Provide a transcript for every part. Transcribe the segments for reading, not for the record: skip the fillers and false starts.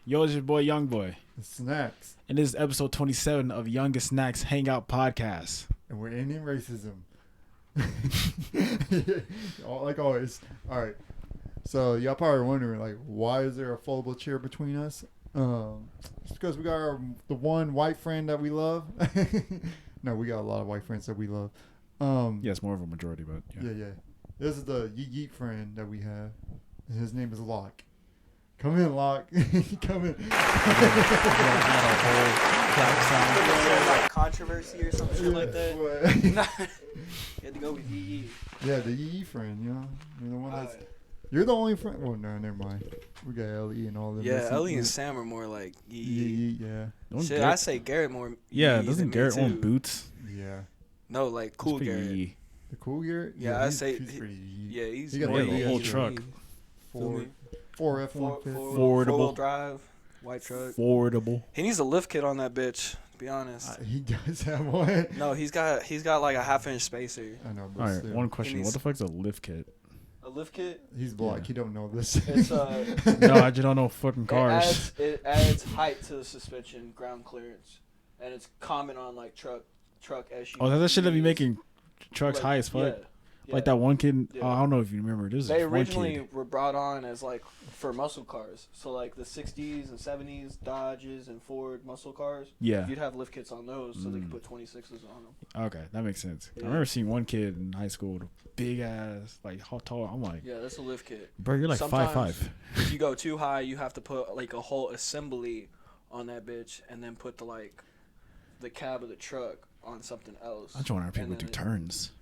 Yo, it's your boy, Young Boy. Snacks. And this is episode 27 of Youngest Snacks Hangout Podcast. And we're ending racism. Like always. All right. So y'all probably wondering, like, why is there a foldable chair between us? It's because we got the one white friend that we love. No, we got a lot of white friends that we love. Yeah, it's more of a majority, but yeah. This is the yeet friend that we have. And his name is Loch. Come in, Loch. Come in. Like controversy or some shit like that. You had to go with Yee. Yeah, the Yee friend, you know? You're the one that's... You're the only friend... Oh, no, never mind. We got Ellie and all them. Yeah, Ellie and Sam are more like Yee. Yeah. Shit, I say Garrett more yeah, doesn't Garrett own boots? Yeah. No, like Cool Garrett. Yee. The Cool Garrett? Yeah, I say... He's pretty Yee. Yeah, he's... He got more the whole truck. Four F-150. Four-wheel drive, white truck. Affordable. He needs a lift kit on that bitch, to be honest. He does have one. No, he's got like a half-inch spacer. I know, but All right, still. one question. What the fuck's a lift kit? A lift kit? He's black. Yeah. He don't know this. It's No, I just don't know fucking cars. It adds height to the suspension, ground clearance, and it's common on like truck SUV. Oh, that's that shit that be making trucks like, high as fuck. Yeah. Like that one kid. Yeah. Oh, I don't know if you remember. This They one originally kid. were brought on as like for muscle cars. So like the 60s and 70s Dodges and Ford muscle cars. Yeah. You'd have lift kits on those so they could put 26s on them. Okay, that makes sense. Yeah. I remember seeing one kid in high school with a big ass, like how tall. I'm like, Yeah, that's a lift kit. bro, you're like Sometimes 5'5". If you go too high, you have to put like a whole assembly on that bitch and then put the cab of the truck on something else. I just want our people And to do then turns.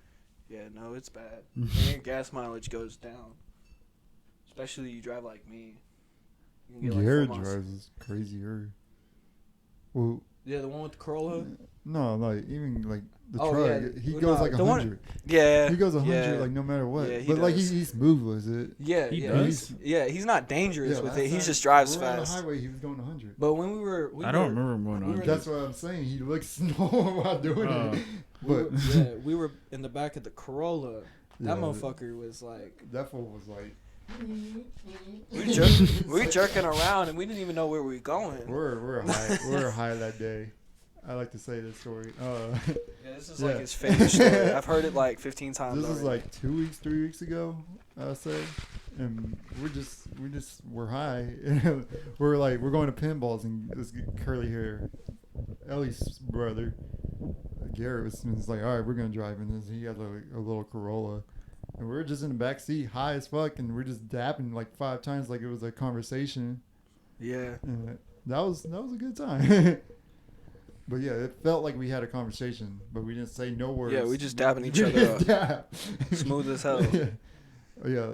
Yeah, no, it's bad. And your gas mileage goes down. Especially you drive like me. You can get, Your 4 months. drives is crazier. Well, Yeah, the one with the Corolla. no, like even like the Oh, truck, yeah. he No, goes like the one- 100. Yeah. He goes 100 yeah. like no matter what. Yeah, he but like does. he's smooth with it. Yeah, He yeah. does? He's not dangerous with last it. He time just drives we were on fast. the highway, he was going 100. But when I don't remember him going we on. were- That's what I'm saying. He looks normal while doing it. But we were in the back of the Corolla. That Yeah. motherfucker was like, that fool was like, we were jerking around and we didn't even know where we were going. we're high that day. I like to say this story. Yeah, this is Yeah. like his famous story. I've heard it like 15 times. This is already. like 3 weeks ago, I'll say. And we're high. we're going to pinballs and this curly hair, Ellie's brother, Garrett was like, all right, we're going to drive in this. He had like a little Corolla. And we're just in the back seat, high as fuck, and we're just dapping like 5 times like it was a conversation. Yeah. And that was a good time. But yeah, it felt like we had a conversation, but we didn't say no words. Yeah, we just dabbing each other up. Dab. Smooth as hell. Yeah.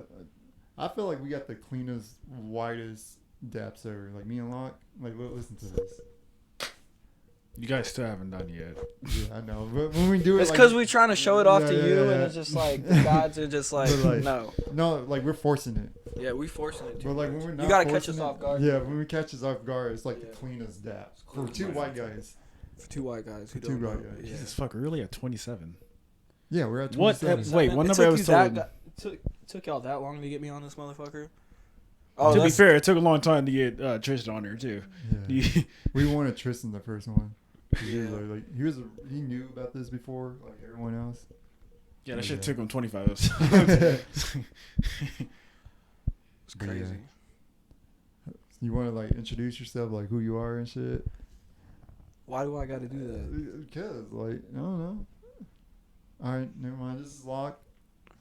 I feel like we got the cleanest, whitest daps ever. Like me and Loch. Like, listen to this. You guys still haven't done it yet. Yeah, I know. But when we do it, It's like, because we're trying to show it off Yeah, to yeah, you, yeah. and it's just like the gods are just like, But, like, no. No, like we're forcing it. Yeah, we forcing it. But like when we're not, you gotta catch forcing us it- off guard. Yeah, when we catch us off guard, it's like Yeah. the cleanest dap clean for 2 as white guys. For 2 white guys who For two don't know. white guys. Yeah. Jesus fuck, we're really at 27. Yeah, we're at What? 27. Wait, what It number took you episode? took y'all that long to get me on this motherfucker? To Oh, be that's- fair, it took a long time to get Tristan on there too. Yeah. We wanted Tristan the first one. He was Yeah. like he knew about this before like everyone else. Yeah, that Yeah. shit took him 25 episodes. It's crazy. You want to like introduce yourself, like who you are and shit? Why do I got to do that? Because like I don't know. All right, never mind. This is Loch.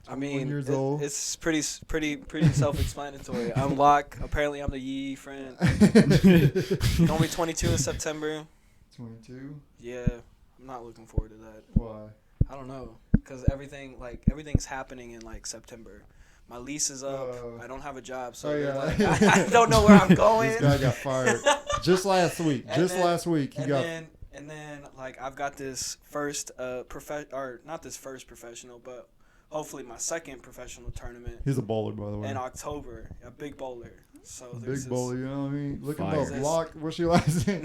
I mean, years old. it's pretty self-explanatory. I'm Loch. Apparently, I'm the Yee friend. Gonna be 22 in September. 22. Yeah, I'm not looking forward to that. Why? I don't know, because everything's happening in like September. My lease is up. I don't have a job, so I don't know where I'm going. This guy got fired just last week. And then- Last week he got. And then like I've got this first not this first professional, but hopefully my second professional tournament He's a bowler, by the way. in October. A big bowler. So there's Big this- bowler, you know what I mean? Look him Fire. up. Loch, what's your last name?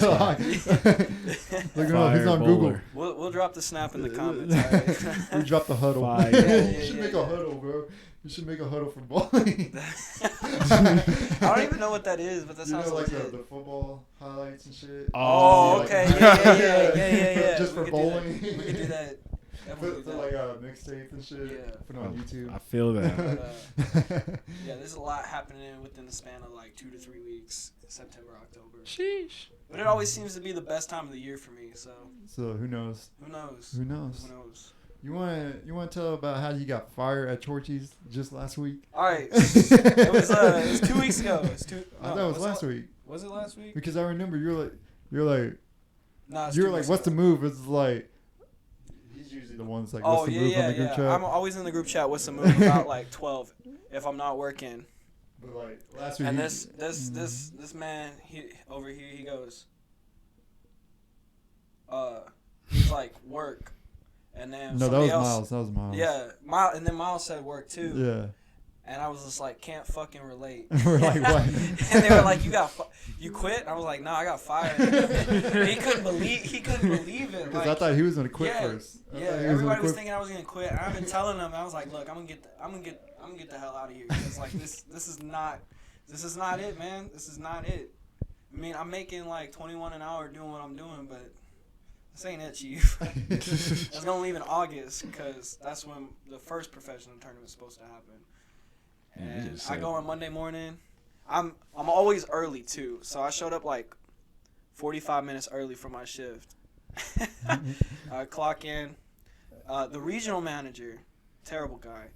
Loch. Look him up. He's on Google. We'll drop the snap in the comments. All right? We dropped the huddle. Fire. Yeah, You should make a huddle, bro. You should make a huddle for bowling. I don't even know what that is, but that sounds like legit. the football highlights and shit. Oh, okay. Yeah. Just for bowling. We could do that. Put like a mixtape and shit. Yeah. Put it on YouTube. I feel that. Yeah, there's a lot happening within the span of like 2 to 3 weeks, September, October. Sheesh. But it always seems to be the best time of the year for me. So who knows? who knows? Who knows? Who knows? You want to tell about how you got fired at Chorchy's just last week? All right, it was 2 weeks ago. I thought it was last week. Was it last week? Because I remember you're like, Nah, it's you're 2 like, weeks what's the ago. move? It's like, he's usually the one that's like, what's the move on the group chat? I'm always in the group chat. What's the move? About like 12 if I'm not working. But like last week. And this man over here he goes. He's like work, and then no, that was else, Miles. That was Miles. Yeah, and then Miles said work too. Yeah. And I was just like, can't fucking relate. We're like, what? And they were like, you quit? And I was like, no, I got fired. He couldn't believe it. Because Like, I thought he was gonna quit first. Yeah, everybody was thinking I was gonna quit. And I've been telling them, I was like, look, I'm gonna get the hell out of here. It's like this is not it, man. This is not it. I mean, I'm making like 21 an hour doing what I'm doing, but this ain't it, Chief. It's gonna leave in August because that's when the first professional tournament's supposed to happen. And I go on Monday morning. I'm always early too, so I showed up like 45 minutes early for my shift. I clock in. The regional manager, terrible guy,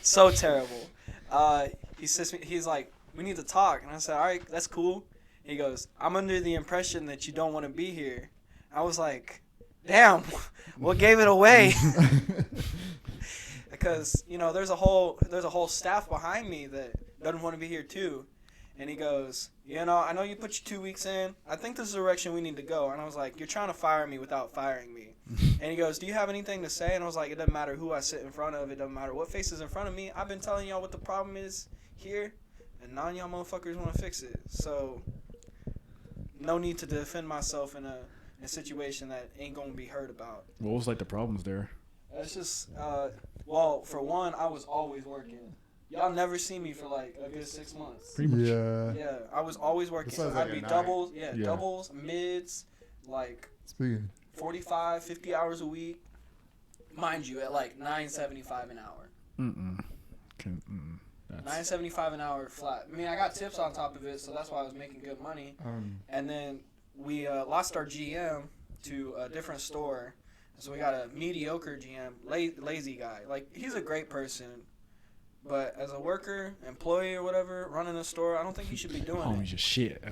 so terrible. He's like, we need to talk, and I said, all right, that's cool. He goes, I'm under the impression that you don't want to be here. I was like, damn, what gave it away? Because there's a whole staff behind me that doesn't want to be here too. And he goes, I know you put your 2 weeks in. I think this is the direction we need to go. And I was like, you're trying to fire me without firing me. And he goes, do you have anything to say? And I was like, it doesn't matter who I sit in front of. It doesn't matter what face is in front of me. I've been telling y'all what the problem is here, and none of y'all motherfuckers want to fix it. So no need to defend myself in a situation that ain't gonna be heard about. What was like the problems there? It's just, well, for one, I was always working. Y'all never see me for like a good 6 months. Pretty much. Yeah. Yeah, I was always working. Besides, I'd like, be at night. doubles, doubles, mids, like Speaking. 45, 50 hours a week. Mind you, at like $9.75 an hour. $9.75 an hour flat. I mean, I got tips on top of it, so that's why I was making good money. And then we lost our GM to a different store. So we got a mediocre GM, lazy guy. Like, he's a great person, but as a worker, employee or whatever, running a store, I don't think he should be doing it. Just shit.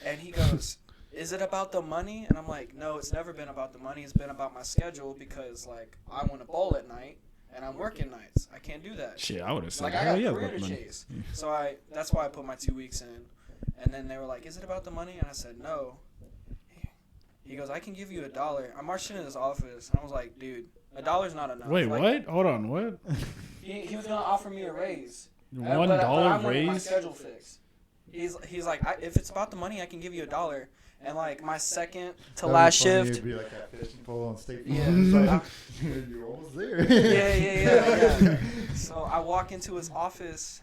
And he goes, is it about the money? And I'm like, no, it's never been about the money. It's been about my schedule because, like, I want to bowl at night and I'm working nights. I can't do that. Shit, I would have said, like, I got a career to chase. So that's why I put my 2 weeks in. And then they were like, is it about the money? And I said, no. He goes, I can give you $1. I marched into his office, and I was like, dude, $1's not enough. Wait, like, what? Hold on, what? He was going to offer me a raise. $1 but I wanted raise? my schedule fixed. He's like, if it's about the money, I can give you $1. And, like, my second to last shift. It'd be like that fishing pole on State Yeah. Farm. You're almost there. Yeah. So I walk into his office,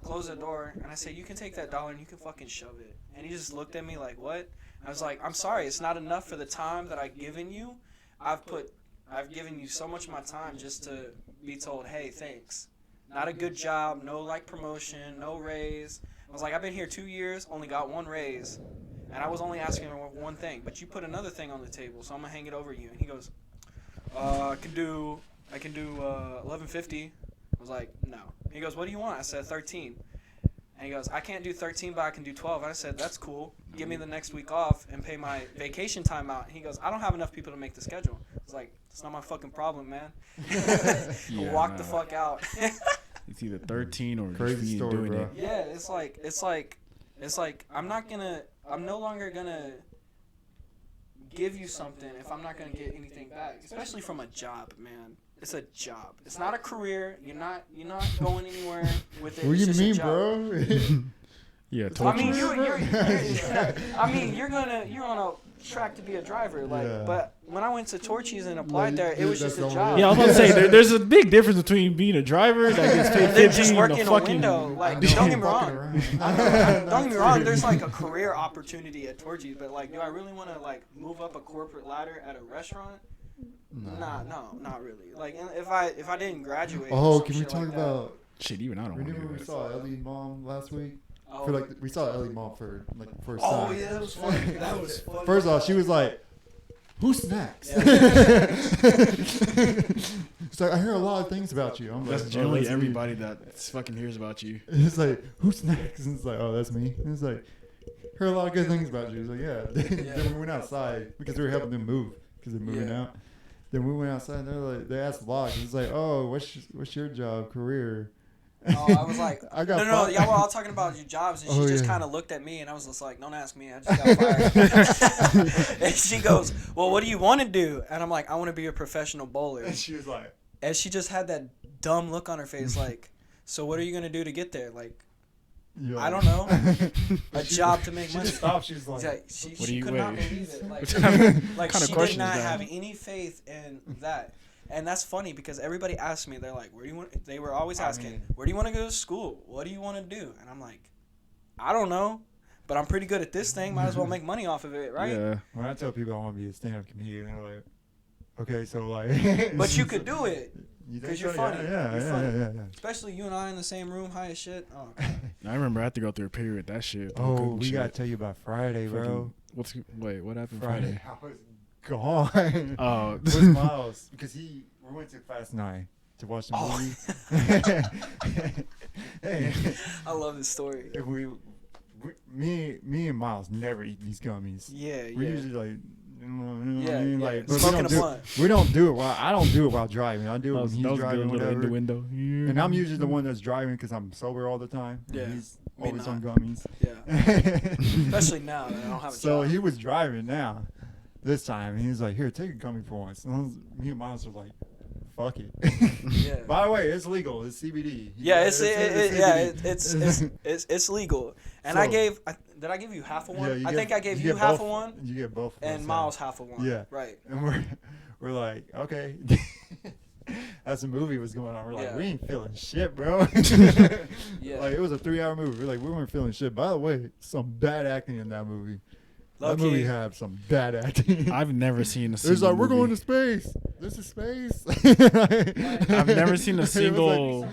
close the door, and I say, you can take that $1 and you can fucking shove it. And he just looked at me like, what? I was like, I'm sorry, it's not enough for the time that I've given you. I've given you so much of my time just to be told, hey, thanks. Not a good job, no like promotion, no raise. I was like, I've been here 2 years, only got one raise, and I was only asking for one thing. But you put another thing on the table, so I'm gonna hang it over you. And he goes, I can do 1150. I was like, no. He goes, what do you want? I said 13. And he goes, I can't do 13, but I can do 12. I said, that's cool. Give me the next week off and pay my vacation time out. And he goes, I don't have enough people to make the schedule. It's like, it's not my fucking problem, man. Walk the fuck out. It's either 13 or Crazy just story, doing bro. it. Yeah, it's like I'm no longer gonna give you something if I'm not gonna get anything back, especially from a job, man. It's a job. It's not a career. You're not going anywhere with it. What do It's you just a mean, job. bro? Yeah, It's I torture. mean, torture. I mean, you're on a track to be a driver, like. Yeah. But when I went to Torchies and applied there, it dude, was just that's a the only- job. Yeah, I was about to say there's a big difference between being a driver that gets paid And then just 15 working and a a fucking window. Like, I don't know, get me fucking wrong. around. Don't get me wrong. There's like a career opportunity at Torchies, but like, do I really want to like move up a corporate ladder at a restaurant? Nah, no, not really. Like, if I didn't graduate. or Oh, some can we shit talk like that. about? shit. Even I don't want to Remember do we that. saw Ellie's mom last week? Oh, For like we saw Ellie's mom for her oh son. yeah, that was funny. That was funny. First off, she was like, "Who snacks?" It's like, I hear a lot of things about you. I'm like, That's "Oh, generally that's me." everybody that fucking hears about you. It's like, who snacks? And it's like, oh, that's me. And it's like, heard a lot of good things about you. It's like, yeah. Then we went outside because we were helping them move because they're moving Yeah. out. Then we went outside and they're like, they asked Loch. It's like, oh, what's your job, career? Oh, I was like, I got no, fired. y'all were all talking about your jobs, and she Oh, just yeah. kind of looked at me, and I was just like, don't ask me, I just got fired. And she goes, well, what do you want to do? And I'm like, I want to be a professional bowler. And she was like, And she just had that dumb look on her face, like, so what are you gonna do to get there? Like, yo. I don't know, a job to make She money. just stopped. She was like, She What do you could not weigh? believe it. Like, What kind of like she question did is not that? have any faith in that. And that's funny because everybody asked me, they're like, where do you want, they were always asking, mean- where do you want to go to school? What do you want to do? And I'm like, I don't know, but I'm pretty good at this thing. Might as well make money off of it, right? Yeah. when I tell people I want to be a stand-up comedian, they're like, okay, so like. But you could do it, You 'cause think you're so? funny. Yeah, You're yeah, funny. yeah, yeah. especially you and I in the same room, high as shit. Oh, God. I remember I had to go through a period with that shit. Oh, cooking we shit. gotta tell you about Friday, bro. Fucking- wait, what happened Friday, Friday? I was gone. Oh, With Miles because we went to Fast 9 to watch the Oh. movie. Hey, I love this story. me and Miles never eat these gummies. Yeah, We yeah. usually like. You know what I Yeah, mean? yeah. Like, but we Smoking don't a do- blunt. We don't do it while I don't do it while driving. I do it that when was, he's that was a driving, good little whatever. innuendo. Yeah. And I'm usually the one that's driving because I'm sober all the time. and Yeah, he's me always on not. gummies. Yeah. Especially now that I don't have a So job. he was driving now. This time, and he was like, "Here, take a gummy for once." And me and Miles were like, "Fuck it." Yeah. By the way, it's legal. It's CBD. Yeah, it's CBD. it's legal. And So- did I give you half of one? Yeah, I think I gave you you get half both- of one You get both. of us, and yeah. Miles half of one. Yeah. Right. And we're like, okay. As the movie was going on, we're like, Yeah. we ain't feeling shit, bro. Yeah. Like it was a 3-hour movie. We're like, we weren't feeling shit. By the way, some bad acting in that movie. That movie Low-key. had some bad acting. I've never seen a It's single like we're going to movie. space. This is space. I've never seen a It was single. like-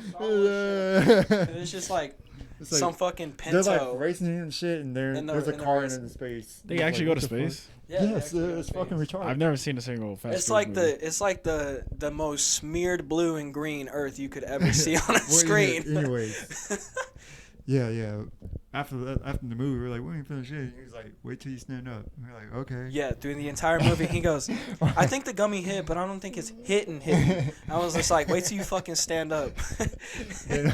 And it's just like It's like- some fucking they're like Pinto. racing and shit, and there's a in the car race. in space. They It's actually like, go to what the fuck? space. Yeah, they Yes, actually go to it's space. fucking retarded. I've never seen a single Fast It's Food like movie. the most smeared blue and green earth you could ever see on a Well, screen. Anyways, yeah. After the movie, we're like, we ain't finished shit. He was like, wait till you stand up. And we're like, okay. Yeah, through the entire movie, he goes, I think the gummy hit, but I don't think it's hitting. I was just like, wait till you fucking stand up. And,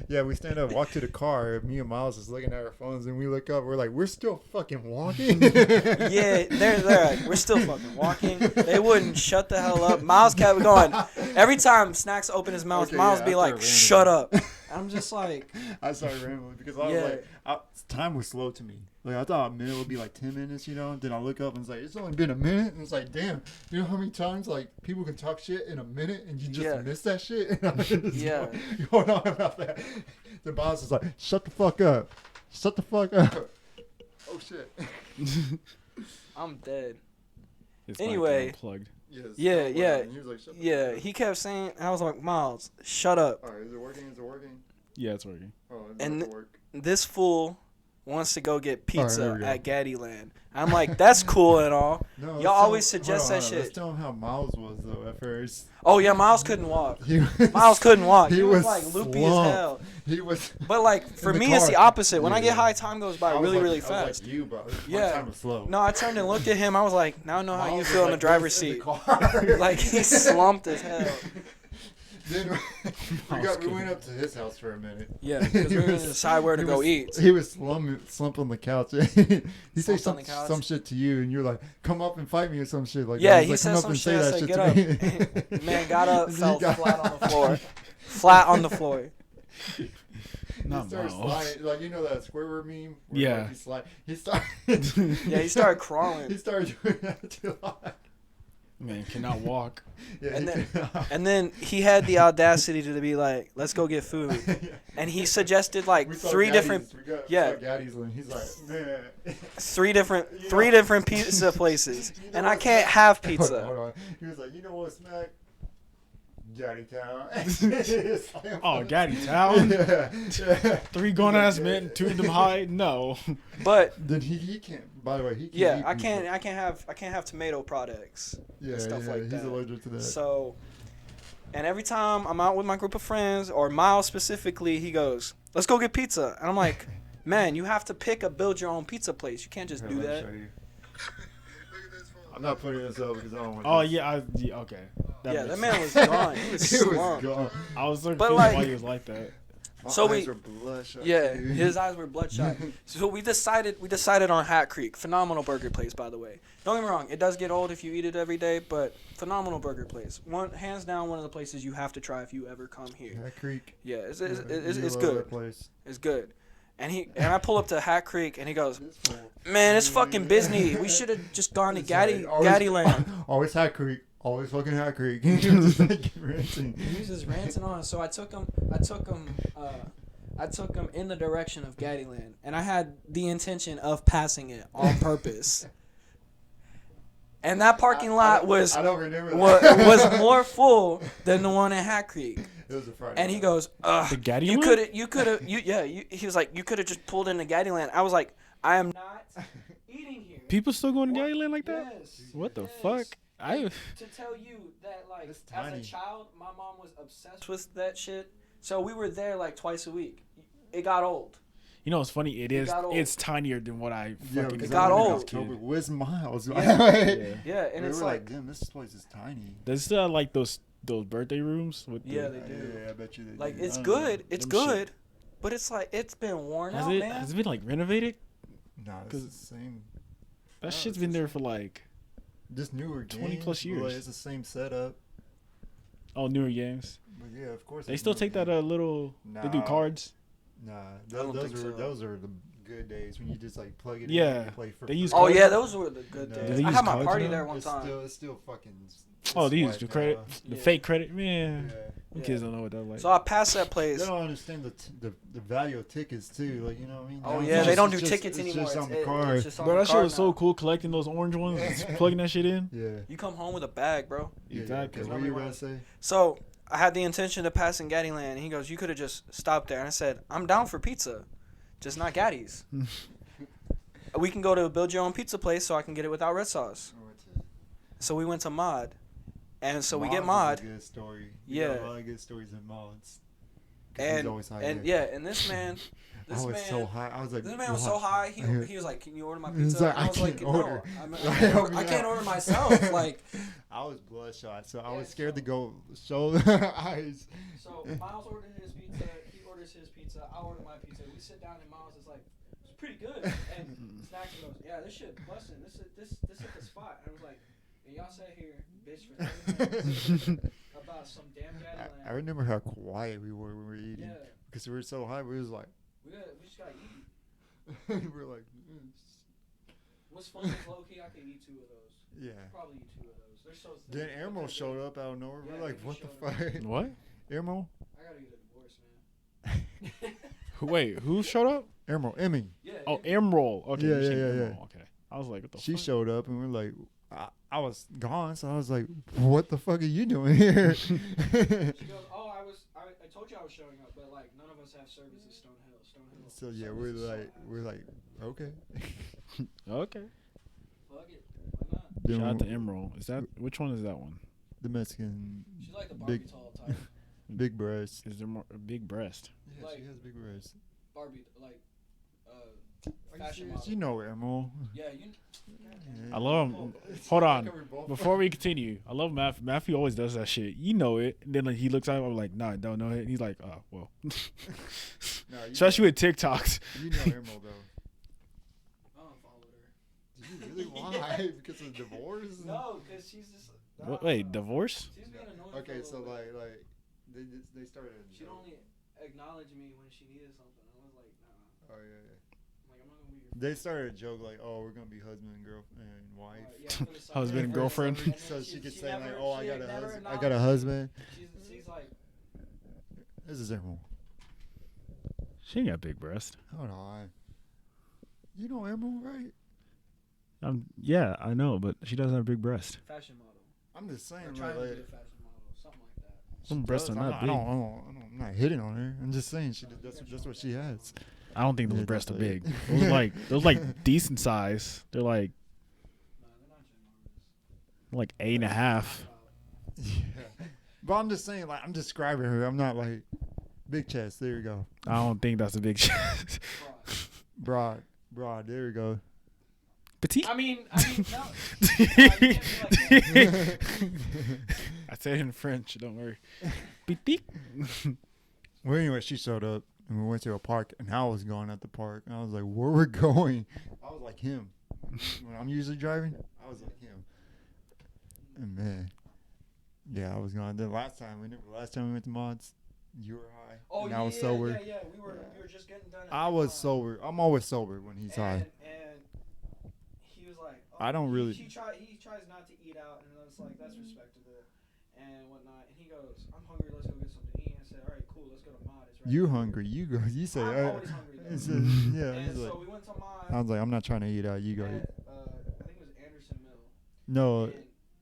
yeah, we stand up, walk to the car. Me and Miles is looking at our phones, and we look up. We're like, we're still fucking walking. Yeah, they're like, we're still fucking walking. They wouldn't shut the hell up. Miles kept going. Every time Snacks opened his mouth, Okay, Miles yeah, be I like, started shut rambling. up. I'm just like, I started rambling because I was Yeah. like, time was slow to me. Like I thought a minute would be like 10 minutes, you know. Then I look up and it's like it's only been a minute, and it's like, damn, you know how many times like people can talk shit in a minute and you just Yeah. miss that shit. And I'm just Yeah. going on about that. The boss is like, shut the fuck up, shut the fuck up. Oh shit. I'm dead. It's like Anyway. unplugged. Yes. Yeah, yeah. And he was like, shut the Yeah, fuck up. he kept saying, I was like, Miles, shut up. All right, is it working? Is it working? Yeah, it's working. Oh, it And doesn't work. This fool wants to go get All right, pizza there we go. at Gaddyland. I'm like, that's cool and all. No, Y'all let's always tell- suggest hold on, that hold on. shit. Let's tell him how Miles was though at first. Oh yeah, Miles couldn't walk. He Miles couldn't walk. He was was like loopy as slumped. hell. He was. But like for In the me, it's car. the opposite. When I Yeah. get high, time goes by I was really, like- really I was fast. like you, bro. Yeah. My time was slow. No, I turned and looked at him. I was like, now I know how you Miles feel was in the like driver's this in seat. the car. Like he slumped as hell. Then we went up to his house for a minute. Yeah, because we were gonna decide where to he go was- eat. He was slumped on the couch. He said Slumped on the couch? some shit to you, and you're like, "Come up and fight me" or some shit like Yeah, that. he He's said like, some "Come shit. I up and said, say get that up. shit to me." Man got up, He fell got- flat on the floor. Flat on the floor. Not He started Miles. sliding, like you know that Squidward meme. Where, Yeah. Like, he started. Yeah, he started crawling. He started doing that too. Man, cannot walk. Yeah, And he- And then he had the audacity to be like, "Let's go get food," and he suggested like We saw three Gaddy's. different, We got, yeah. we saw Gaddy's and he's like, man. three different You know- three different pizza places, You know and I what can't smack- have Hold pizza. on. He was like, you know what, Smack? Gaddy Town. Oh, Gaddy Town? Yeah. 3 grown ass men, 2 of them high? No. But Then he can't. By the way, he can't. yeah, eat I pizza. can't have tomato products. Yeah, stuff yeah, like he's that. allergic to that. So, and every time I'm out with my group of friends, or Miles specifically, he goes, "Let's go get pizza," and I'm like, "Man, you have to build your own pizza place. You can't just Here, do let me that." show you. I'm not putting this up because I don't want. Oh, this. yeah, okay. Yeah, makes that man sense. was gone. He was It was slumped. gone. I was so But, confused like- why he was like that. My So eyes we- are bloodshot, Yeah, dude. his eyes were bloodshot. So we decided on Hat Creek. Phenomenal burger place, by the way. Don't get me wrong, it does get old if you eat it every day, but phenomenal burger place. Hands down, one of the places you have to try if you ever come here. Hat Creek. Yeah, it's You love good. that place. It's good. And I pull up to Hat Creek and he goes, This fool. "Man, it's fucking busy. We should have just gone to It's like, Gaddy Land." Always Hat Creek. Always fucking Hat Creek. Just like ranting. He was just ranting on. So I took him in the direction of Gaddy Land, and I had the intention of passing it on purpose. And that parking lot was I don't remember that. was more full than the one in Hat Creek. It was a Friday. And he night. goes, The Gaddy you Land? could have, he was like, you could have just pulled into Gaddy Land. I was like, I am not eating here. People still going to Gaddy Land like that? Yes. What the yes. fuck? And to tell you that, like, It's as a tiny. child, my mom was obsessed with that shit. So we were there like twice a week. It got old. You know what's funny? It got old. It's tinier than what I Yeah, fucking because got I old. went in October. Where's Miles? Yeah. Yeah. Yeah, and we it's were like, damn, this place is tiny. Does it still have like those birthday rooms with Yeah, the, they do. Yeah, I bet you they like do. it's I don't know. good. It's Them shit. good. But it's like, it's been worn has out, it man. has it been like renovated? Nah, it's 'Cause the same. That No, shit's it's been the there for like 20 20 plus Like, years. it's the same setup. newer games. But yeah, of course. They it's still newer take that games. little. They do Nah. cards. Nah, don't think so. those are the good days when you just like plug it in Yeah, and you play for they use free. Oh cards? yeah, those were the good No. days. Do they I use had my cards party now? there one it's time. It's still fucking. Oh, they use swipe the credit, now. the Yeah. fake credit. Man, Yeah. them Yeah. kids don't know what that's like. So I passed that They place. don't understand the value of tickets too. Like you know what I mean? Oh Now yeah, it's they don't just- do it's just- tickets it's anymore. Just on the It's card. just on Bro, the that shit card was so now. cool collecting those orange ones, just plugging that shit in. Yeah. You come home with a bag, bro. Yeah, Exactly. Yeah, what were you gonna say? So I had the intention of passing Gaddy Land, and he goes, "You could have just stopped there." And I said, "I'm down for pizza, just not Gaddy's. We can go to build your own pizza place, so I can get it without red sauce." So we went to Mod, and so we get Mod, Is a good story. We Yeah. got a lot of good stories in Mods. 'Cause and he's always high and there. yeah, and this man, I was so high. I was like, this man was so "Wow." high. He was like, "Can you order my He's pizza?" like, And I "I was like, can't order." "No, Right, help me I can't out. order myself." Like, I was bloodshot, so I Yeah, was scared to so- go show the eyes. so Miles ordered his pizza. He orders his pizza. I order my pizza. We sit down, and Miles is like, "It's pretty good." And Snacks goes, "Yeah, this shit busting. This hit the spot." And I was like, "And y'all sat here, bitch, for 30 minutes about some damn Gaddy I Land." remember how quiet we were when we were eating Yeah, because we were so high. We was like, we just gotta eat. we were like, What's funny is low key, I could eat 2 of those. yeah. Probably eat 2 of those. They're so. Then Emerald showed up out of nowhere. Yeah, We're like, he what the showed fuck? What? Emerald? I gotta get a divorce, man. Wait, who showed up? Emerald, Emmy. Yeah. Oh, Emerald. Okay, Yeah, you said yeah, yeah, Emerald. Okay, I was like, what the She fuck? showed up and we're like, I was gone, so I was like, what the fuck are you doing here? She goes, "Oh, I told you I was showing up, but like none of us have service at Stonehill. Stonehill." So yeah, service is so we're like, okay. Okay. Fuck it. Why not? Then Shout out to we- Emerald. Is that which one is that one? the Mexican She's like the Barbie big tall type. big breast. Is there more a big breast? Yeah, Like- she has big breasts. Barbie, like, Are you fashion serious? model. You know Emerald. Yeah, you. I love him. Hold on. Before we continue, I love Matthew. Matthew always does that shit. You know it. And then like, he looks at him, I'm like, nah, I don't know it. And he's like, oh, well. No, Especially with TikToks. you know Emerald though. I don't follow her. Do you really? Why? Because of divorce? No, because she's just. Wait, divorce? She's being annoying. Okay, for a so little bit. like they started. She only. acknowledge me when she needed something. I was like, nah. Oh yeah. I'm like, I'm not gonna be your. They started a joke like, "Oh, we're gonna be husband and girlfriend and wife." Yeah, for the summer. Husband and For the girlfriend. summer. And So then she could she say never- like, "Oh, I she got a never husband. I got a husband." She's like, This is Emerald. She ain't got big breast. Hold on. You know Emerald, right? Yeah, I know, but she doesn't have a big breast. fashion model. I'm just Or saying, trying like, to be a fashion model, something like that. Some breasts are I'm not big. I'm not hitting on her. I'm just saying that's what she has. I don't think those Yeah, breasts are that's big. Those like decent size. They're like No, they're not ginormous. like 8.5. Yeah. But I'm just saying, like, I'm describing her. I'm not like big chest. There you go. I don't think that's a big chest. Broad. Broad. There you go. Petite. I mean, no. You can't be like that. I said it in French. Don't worry. Petite. Well, anyway, she showed up and we went to a park, and I was going at the park. And I was like, where we're going? I was like him. When I'm usually driving, I was like him. And man, yeah, I was going. The last time we went to Mods, you were high. Oh, and yeah, I was sober. Yeah. We were just getting done. I was sober. I'm always sober when he's high. And he was like, I don't really- He tries not to eat out, and I was like, that's respect to it and whatnot. And he goes, I'm hungry. Let's go get something to eat. I said, all right, cool. Let's go to Mod. It's right You here." hungry? You go. You say. I'm always hungry. He Though. said, yeah. And He's so like. we went to Mod. I was like, I'm not trying to eat out. You go. At, I think it was Anderson Mill. No. And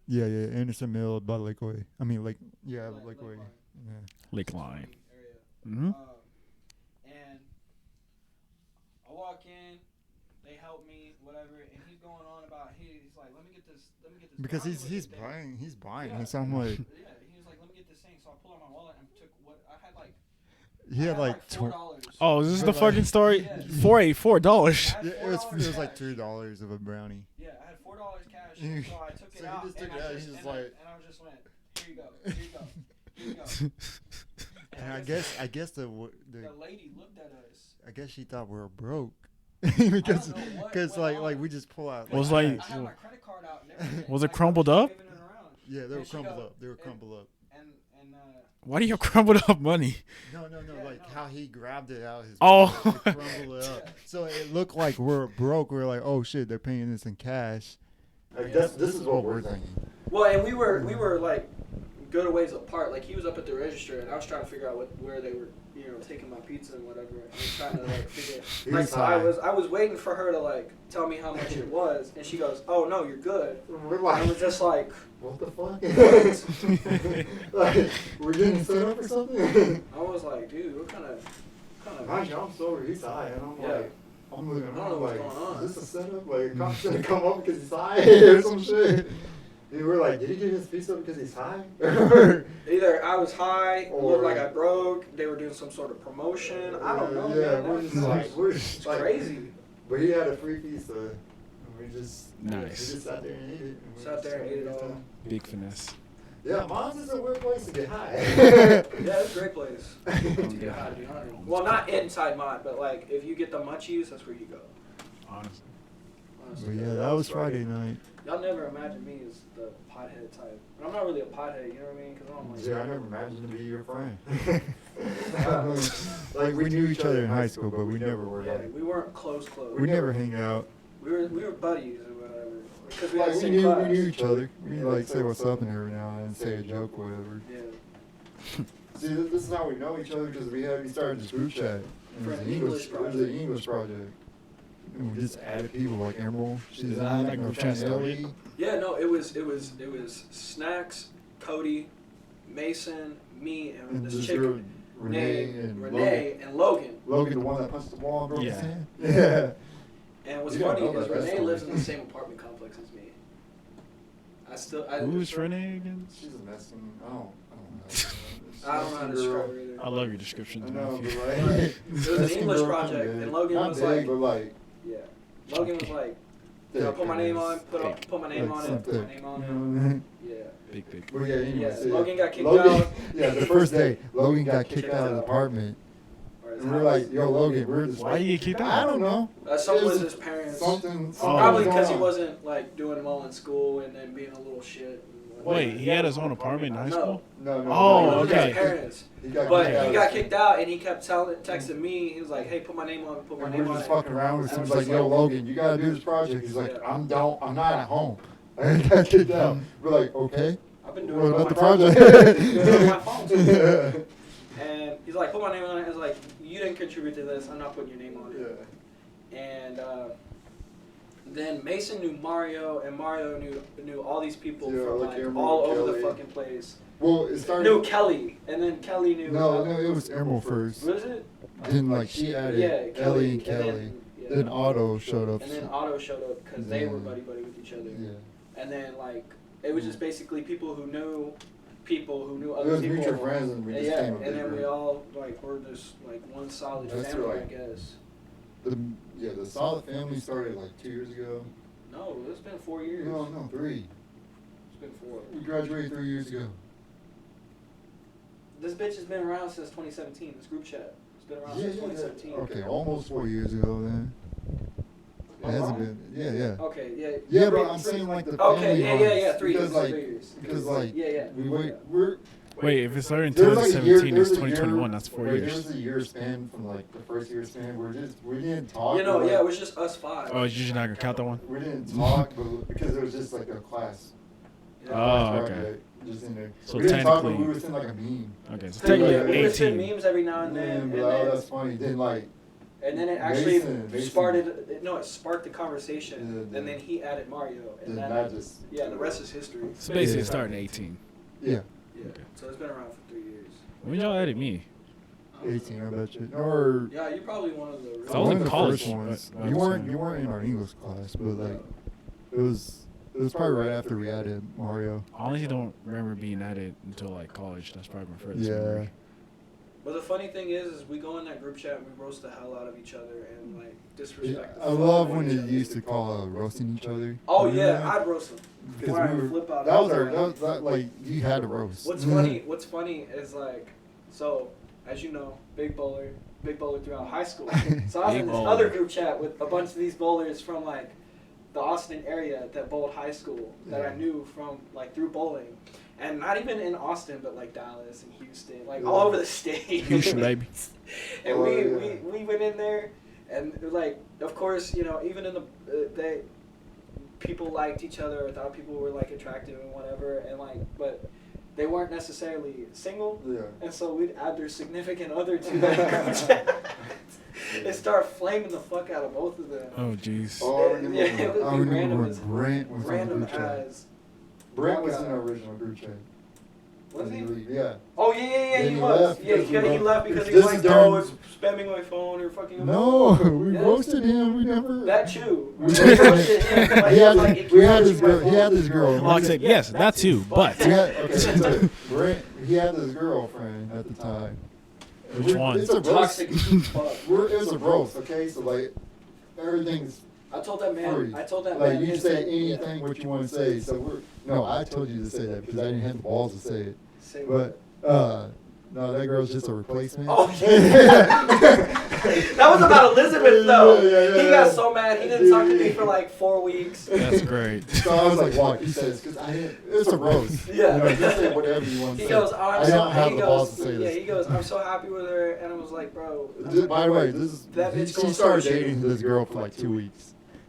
Yeah. Anderson Mill, by Lakeway. I mean, Lakeway. Lakeline. Yeah. Lakeline. Area. Mm-hmm. And I walk in, they help me, whatever, and he's going on about he's like, let me get this. Because brownie he's with this buying. He's buying. Yeah. So I'm like, thing. Yeah, he was like, let me get this thing. So I pull out my wallet and took what I had like. he had like $4. Oh, is this For the like- fucking story? Yeah. $4. I had Yeah, it was $4 like cash. $2 of a brownie. Yeah, I had $4 cash, You- so I took it so you out, just took and it out, I and just you just and I- like- and I just went, here you go, here you go, here you go. And I guess the the lady looked at us. I guess she thought we were broke. I because don't know what because went like on. we just pull out. Was I like- had my credit card out and everything. Was it Like, I crumpled just up? waving it around. Yeah, they were And she crumpled go- up. They were and- crumpled up. And Why do you have crumbled up money? No, Yeah, like no. how he grabbed it out of his Oh. wallet and crumbled it up. Yeah. So it looked like we're broke. We're like, oh shit, they're paying this in cash. Like, Yeah. this is what we're thinking. well, and we were like good a ways apart. Like he was up at the register, and I was trying to figure out where they were, taking my pizza and whatever. And trying to like figure. He Like was so high. I was waiting for her to like tell me how much it was, and she goes, "Oh no, you're good." We're And I like, was just like, what the fuck? Like, we're getting set up or something? I was like, dude, what kind of. Mind you, I'm sober. He's high, and I'm Yeah. like, I'm looking I don't know around what's like, going on. is this a setup? Like, cops gonna come up because he's high or some shit? And we're like, did he get his pizza because he's high? Either I was high, Or- looked like I broke, they were doing some sort of promotion. I don't know. Yeah, man. we're That just was like, we're just it's like, crazy. but he had a free pizza. And we just Nice. We just sat there and ate it. And we Sat just there and had a ate it good all. time. Big finesse. Yeah, mom's is a weird place to get high. Yeah, it's a great place to get high, to be honest. Well, not inside Mod, but like if you get the munchies, that's where you go. Honestly. Honestly. But yeah, that was Friday night. Y'all never imagine me as the pothead type. And I'm not really a pothead, you know what I mean? Because I'm like. Yeah, I never imagined to be your friend. Like we knew each other in high school, but we never were Yeah, like we weren't close. we never hang out. We were buddies or whatever. Because we Like had the we same knew class. we knew each other. We like say what's up and every now and then say a joke or whatever. Yeah. See, this is how we know each other because we started this group chat. And For it was an an English It was an English project. And we just added people like Emerald. She's in that group group chat chat. started? Yeah, no, it was Snacks, Cody, Mason, me, and And this this chick girl, Renee and Renee and Logan. Logan, the one that punched the wall and broke his Yeah. hand. Yeah. And what's You don't funny know is about that Renee story. lives in the same apartment complex as me. Who's Renee again? She's a Mexican. I don't know. I don't know how to describe her either. I love your descriptions, I know, Matthew. but like, It was an Mexican English girl, project, kinda and Logan not was big, like, but like, yeah. Logan was like, thick, put my name on, Thick. put my name like on some it, put my thick, name you on know it. what I mean? Yeah. Big, big. Well, yeah, anyways, Yeah, yeah. Logan got kicked Logan- out. Yeah, the first day, Logan got kicked out of the apartment. Or his And we're house. like, yo, Logan, we're just Why you get kicked I out? don't know. Something It with was his parents. Something Oh. Probably was because he going on. wasn't like doing well in school and then being a little shit. And Wait, he had his own apartment in high school? No. Oh, He was with okay. his parents. He got But kicked out he of got school. kicked out, and he kept texting me. He was like, "Hey, put my name on it. Put my And name we're on just it." fucking around with him. He's like, yo, Logan, you gotta do this project. He's like, Yeah. I'm not at home. I got kicked out. We're like, okay. I've been doing What it about on the my project? Doing it on my phone too. And he's like, "Put my name on it." I was like, "You didn't contribute to this. I'm not putting your name on it." Yeah. And then Mason knew Mario, and Mario knew all these people Yeah, from like like Emerald, all over the Kelly. fucking place. Well, it started. Knew Kelly, and then Kelly knew. No, it was Emerald first. Was it? Then like she added Yeah, Ellie and and Kelly. yeah. Then Otto showed up. And then Otto showed up because they were Yeah. buddy with each other. Yeah. And then like it was just basically people who knew It other was people. mutual friends, and we just Yeah, came and up then bigger. we all like were just like one solid That's family, right. I guess. The solid family started like 2 years ago. No, it's been 4 years. No, 3. It's been 4. We graduated 3 years ago. This bitch has been around since 2017. This group chat. It's been around since 2017. Okay, almost 4 years ago then. It hasn't been. Yeah. Okay, yeah. Yeah, but I'm saying like the Okay, family yeah, ones, 3 years. because, like, 3 years. Because like Yeah. we're Wait, if it started in there's like a year- 2017, it's there's a year- 2021. That's 4 wait, years. There's a year span from like the first year span. We didn't talk. You know, but, yeah, it like, was just us 5. Oh, you're just not gonna count that one? we didn't talk, but because it was just like a class. Yeah. Oh, project, okay. Just in there. So we didn't talk, but technically- we would send like a meme. Okay, so So, technically we would send 18. memes every now and then, Yeah, and but, oh, then, that's funny. Then like and then it actually Mason. sparked the conversation, Yeah, and then he added Mario, and then then that just yeah, the rest is history. So basically, Yeah. it started in 18. yeah. Yeah, so it's been around for 3 years. When y'all added me? 18, I bet you. Or Yeah, you're probably one of the. So I was one in of the college, first ones. but- You weren't in our English class, but like it was probably right after we added Mario. I honestly don't remember being added until like college. That's probably my furthest Yeah. memory. But the funny thing is we go in that group chat and we roast the hell out of each other and like disrespect. the I fuck love out when of they each used other. to call roasting each other. Oh Remember yeah, that? I'd roast them. Because Or I'd we were, flip out. that was our like you had to roast. What's funny? What's funny is like, so as you know, big bowler throughout high school. So I was Big in this bowler. other group chat with a bunch of these bowlers from like the Austin area that bowled high school that I Yeah. knew from like through bowling, and not even in Austin, but like Dallas and Houston, like Yeah. all over the state. Houston, baby. And Oh, we yeah. went in there, and like of course you know even in the they people liked each other or thought people were like attractive and whatever, and like but they weren't necessarily single, Yeah. and so we'd add their significant other to that group chat and start flaming the fuck out of both of them. Oh, jeez. Oh, I remember, Yeah, it would I be remember random when as- Brent was in the Random group chat. as Brent was fuck in out. our original group chat. Was he? Yeah. Oh yeah, Then he he was. left Yeah, because he we left because he this was is like, oh, during- it's spamming my phone or fucking. No, we Yes. roasted him. We never. That too. We We roasted roasted him. Like, he had, like, it we keeps had this touching my girl. He phone. had this girl. Well, I said yes, that too, but He had, okay, so Brent, he had this girlfriend at the time. And Which one? It's a roast. Toxic as fuck. It was a roast, okay? So like, everything's I told that man. free. I told that Like man. you his- say yeah. anything what you want to say. So no, I told you to say that because I didn't have the balls to say it. Say what? But no, that girl's just a replacement. Oh, that was about Elizabeth though. Yeah, He got so mad. He didn't talk to me for like 4 weeks. that's great. So I was like, "Walk," he says, because I didn't. It's a roast. Yeah. You know, just say whatever you want to He say. goes, oh, I'm I so, don't have he the goes, balls to say yeah, this. he goes, I'm so happy with her, and I was like, bro. By the way, this is That bitch she gonna started start dating this girl for like 2 weeks.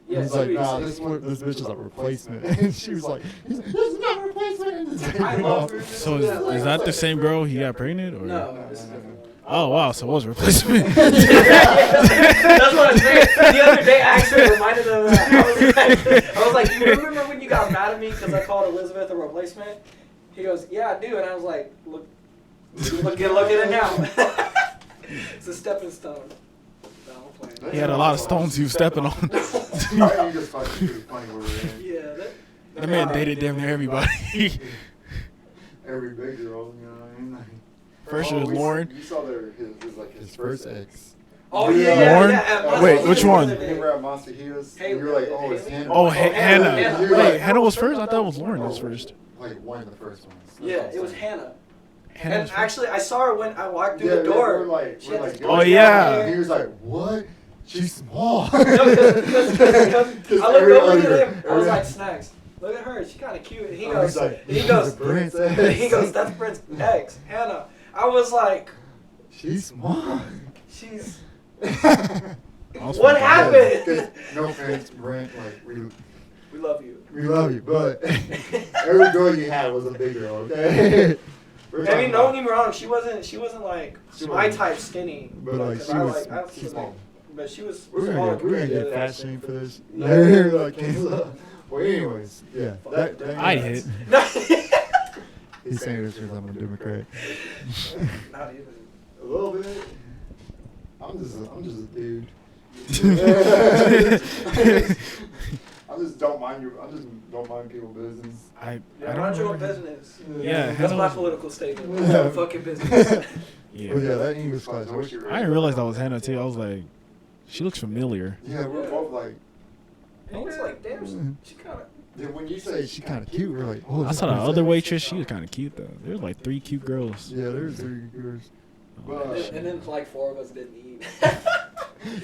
Yeah, He's 2 like, weeks. nah, this bitch is a replacement. And she was like, this is not a replacement. And just I love her. So is that the same girl he got pregnant, or? No, this is a different one. Oh wow, so it was a replacement. That's what I'm saying. The other day, I actually reminded him of that. I was like, you remember when you got mad at me because I called Elizabeth a replacement? He goes, yeah, I do. And I was like, look at it now. It's a stepping stone. No, I'm playing. He had a lot of stones he was stepping on. I think it's fucking funny where we're in. Yeah. That man dated damn near everybody. Every big girl, you know what I mean? Like, First it was Lauren. You saw his first ex. Oh, yeah. Lauren? Yeah, Wait, which one? We were at Monster Heels. And you were like, oh, it's Hannah. Oh, Hannah. Hannah. Hannah. Wait, Hannah was first? I thought it was Lauren was first. Like one of the first ones. That's Yeah, what I'm it was saying. Hannah. Hannah And was first. actually, I saw her when I walked through Yeah, the door. We're like, She had this Oh, big yeah. hair. And he was like, what? She's small. No, because I looked over at him. I was like, Snacks. Look at her. She kind of cute. And he I goes, was like, he goes, Princess. he goes, that's Brent's ex, Hannah. I was like, She's smart. she's. Also, What happened? Yeah, 'cause no offense, Brent. Like We love you. we love you, but every girl you had was a big girl. Okay. I mean, don't get me wrong. She wasn't like She my wasn't. type skinny. But like Cause she I was, like, I she's small. But she was We're small gonna compared get to fat that. shame for this. Yeah. Like, well, anyways, yeah. That I hit. He's saying this because I'm a Democrat. Not even. A little bit. I'm just a dude. I just don't mind people's business. I Yeah, don't mind your own remember. business. Yeah, That's Hannah my was- political statement. Yeah. Mind your fucking business. Yeah. But yeah, that English class. I wish you were. I didn't realize that was Hannah too. I was like, she looks familiar. Yeah, we're both like. And he was like, damn, she kind of. Yeah, when you say she kind of cute, we're like, oh. I saw the other waitress. She was kind of cute though. There was like 3 cute girls. Yeah, there's 3 girls. Oh, But- shit. And then like 4 of us didn't eat.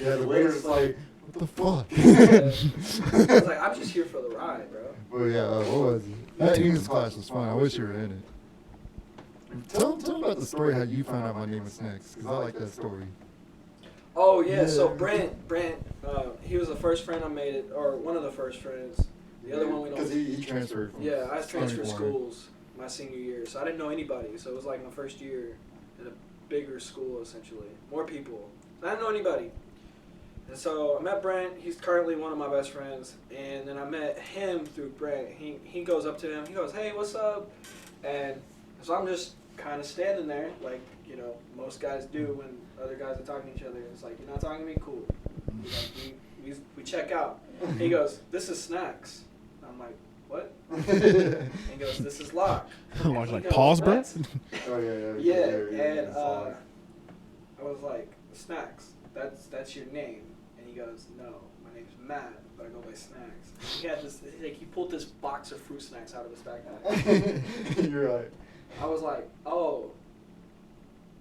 Yeah, the waiter's like, what the fuck? I was like, I'm just here for the ride, bro. But yeah, what was it? That English class was fun. I wish you were in it. Tell me about the story how you found out my name was Snacks, because I like that story. Oh yeah, so Yeah. Brent, he was the first friend I made it, or one of the first friends. The other one we don't. Because he transferred from. Yeah, I transferred Stony Point. schools my senior year, so I didn't know anybody. So it was like my first year in a bigger school, essentially, more people. I didn't know anybody, and so I met Brent. He's currently one of my best friends, and then I met him through Brent. He goes up to him. He goes, "Hey, what's up?" And so I'm just kind of standing there, like most guys do when other guys are talking to each other. It's like, you're not talking to me, cool. Like, we check out. He goes, "This is Snacks." I'm like, "What?" And he goes, "This is Loch." Like, He like goes, pause, bro. "That's-" Oh yeah. Yeah, and I was like, "Snacks, that's your name?" And he goes, "No, my name's Matt, but I go by Snacks." He had this, like, he pulled this box of fruit snacks out of his backpack. You're right. I was like, "Oh,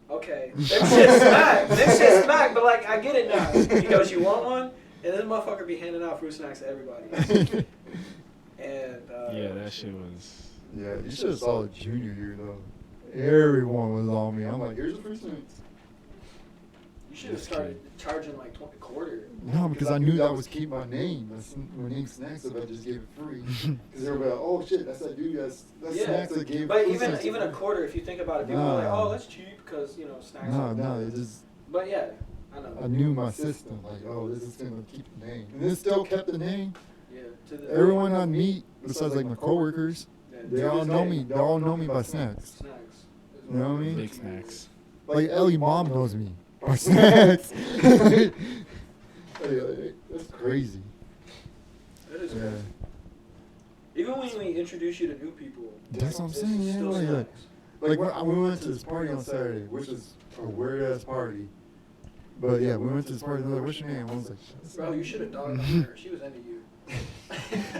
okay, them shit smack, but like, I get it now." He goes, "You want one?" And this motherfucker be handing out fruit snacks to everybody. And Yeah, that shit was. Yeah, you should have saw the junior year though. Everyone was on me. I'm like, here's the first thing. you should have started charging like $20 quarter. No, because I knew that was keep my name. My name Snacks if I just gave it free. Because they were like, oh shit, that's that dude. That's Yeah, Snacks that gave. but free even snacks. even a quarter, if you think about it, people are like, Nah. "Oh, that's cheap," because snacks. No, it just. But yeah, I know. I knew my system. Like, oh, this is gonna keep the name, and it still kept the name. Yeah, to the Everyone I meet, besides like my coworkers, yeah, they all know me. They all know me by Snacks. Snacks. You know what I mean? Big snacks. Like Ellie mom knows me by Snacks. That's crazy. That is Yeah. crazy. Even when we introduce you to new people. That's what I'm it's saying, yeah, still like that. Snacks. Like when we went to this party on Saturday, which is a weird ass party. But yeah, we went to this party. They're like, "What's your name?" I was like, Bro, you should have dogged on her. She was into you.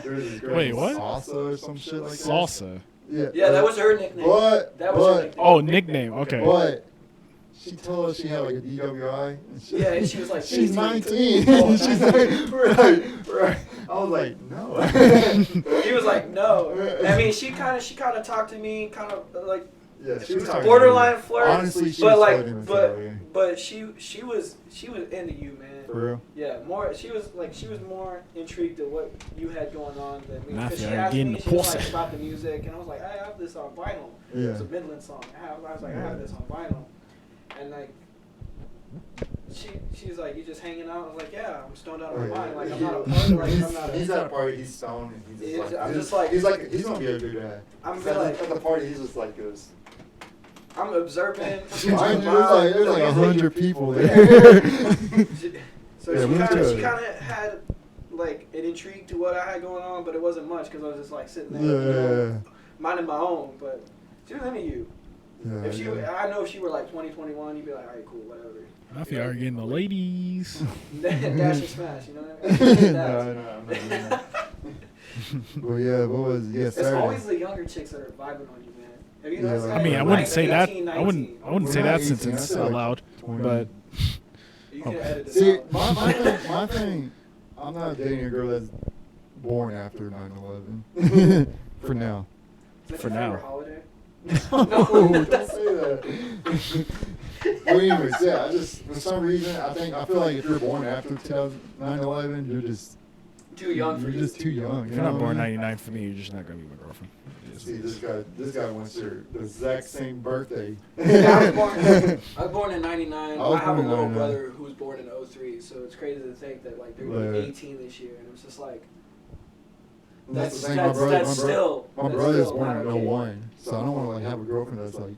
There was this girl Wait, named what? Salsa or some shit like that. Salsa. Yeah, that was her nickname. That was her nickname. Oh, nickname. Okay. But she told us she had like a DWI. And shit. Yeah, and she was like, She's 19. 19. Oh, She's like, right. I was like, no. He was like, "No." I mean, she kind of talked to me, kind of like Yeah, she was talking borderline to me. flirt. Honestly, she but was like, flirting with me. but she was into you, man. For real? Yeah, more. She was more intrigued at what you had going on than me. Not Because she fair, asked getting me, the she was like pussy. about the music, and I was like, "I have this on vinyl." Yeah. It's a Midland song. I was like, "I have this on vinyl," and like. She's like, "You just hanging out?" I was like, "Yeah, I'm stoned out of my mind. Like, I'm not a party. Like, I'm not He's a." at a party, he's stoned, and he's just like, I'm just like- he's gonna be a good dad. I'm So like, at the party, he's just like this. I'm observant. Mind you, there's like 100 people there. So Yeah, she we went kind to of a- had like an intrigue to what I had going on, but it wasn't much because I was just like sitting there, Yeah. minding my own. But she was into you. Yeah, If she, yeah. I know if she were like 20, 21, you'd be like, "All right, cool, whatever." I feel like getting the ladies. Dash and smash, you know what I mean? No, I'm not doing that. Well, yeah, what was it? Yeah, It's Saturday. always the younger chicks that are vibing on you, man. Have you Yeah, noticed like- that? I mean, I Like wouldn't say that. 18, I wouldn't 19. say We're that not 18, sentence I said out like loud. 20. But You can edit this See, out. my thing, I'm not dating a girl that's born after 9/11. For now. Is that For your now. favorite holiday? No, don't say that. Well, anyways, yeah, I just, for some reason, I feel like if you're born after 9/11, you're just Too young for you're you. just too young. If You you're know not what born I mean? 99 for me, you're just not gonna be my girlfriend. It is See, what it is. this guy wants the exact same birthday. Yeah, I was born in '99. I I was have a born in little 99. brother who was born in '03, so it's crazy to think that like they're gonna be Right. 18 this year, and it's just like That's the thing. that's still My that's brother's still born not in okay. 01, so I don't want to like have a girlfriend that's like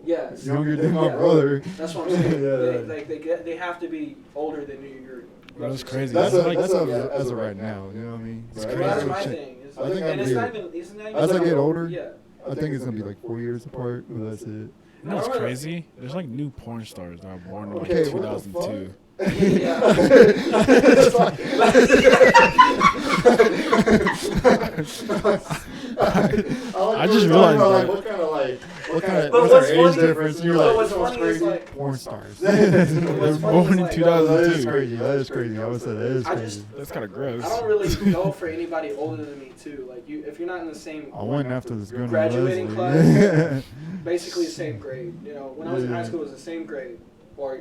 Yes. younger than my Yeah. brother. That's what I'm saying. Yeah. They have to be older than you. That's crazy. That's That's like- as yeah. of right now. You know what I mean? It's But crazy. Well, that's I my think thing. It's I like, think and I'm it's weird. not even. It's not even As I get so- older, Yeah. I think it's gonna be like 4 years apart, but that's it. You know what's crazy? There's like new porn stars that are born in like Okay, what the 2002. Yeah. I just realized that. what kind of But what's what's our age funny- difference? And you're but like, what's what's funny is, crazy? like- Porn stars. What's They're funny is, born in like, 2002. That is crazy. That is crazy. I would say that is I crazy. just- That's kind of gross. I don't really go for anybody older than me too. Like if you're not in the same I went after this girl named graduating Leslie. basically the same grade. You know, when I was in Yeah. high school, it was the same grade, or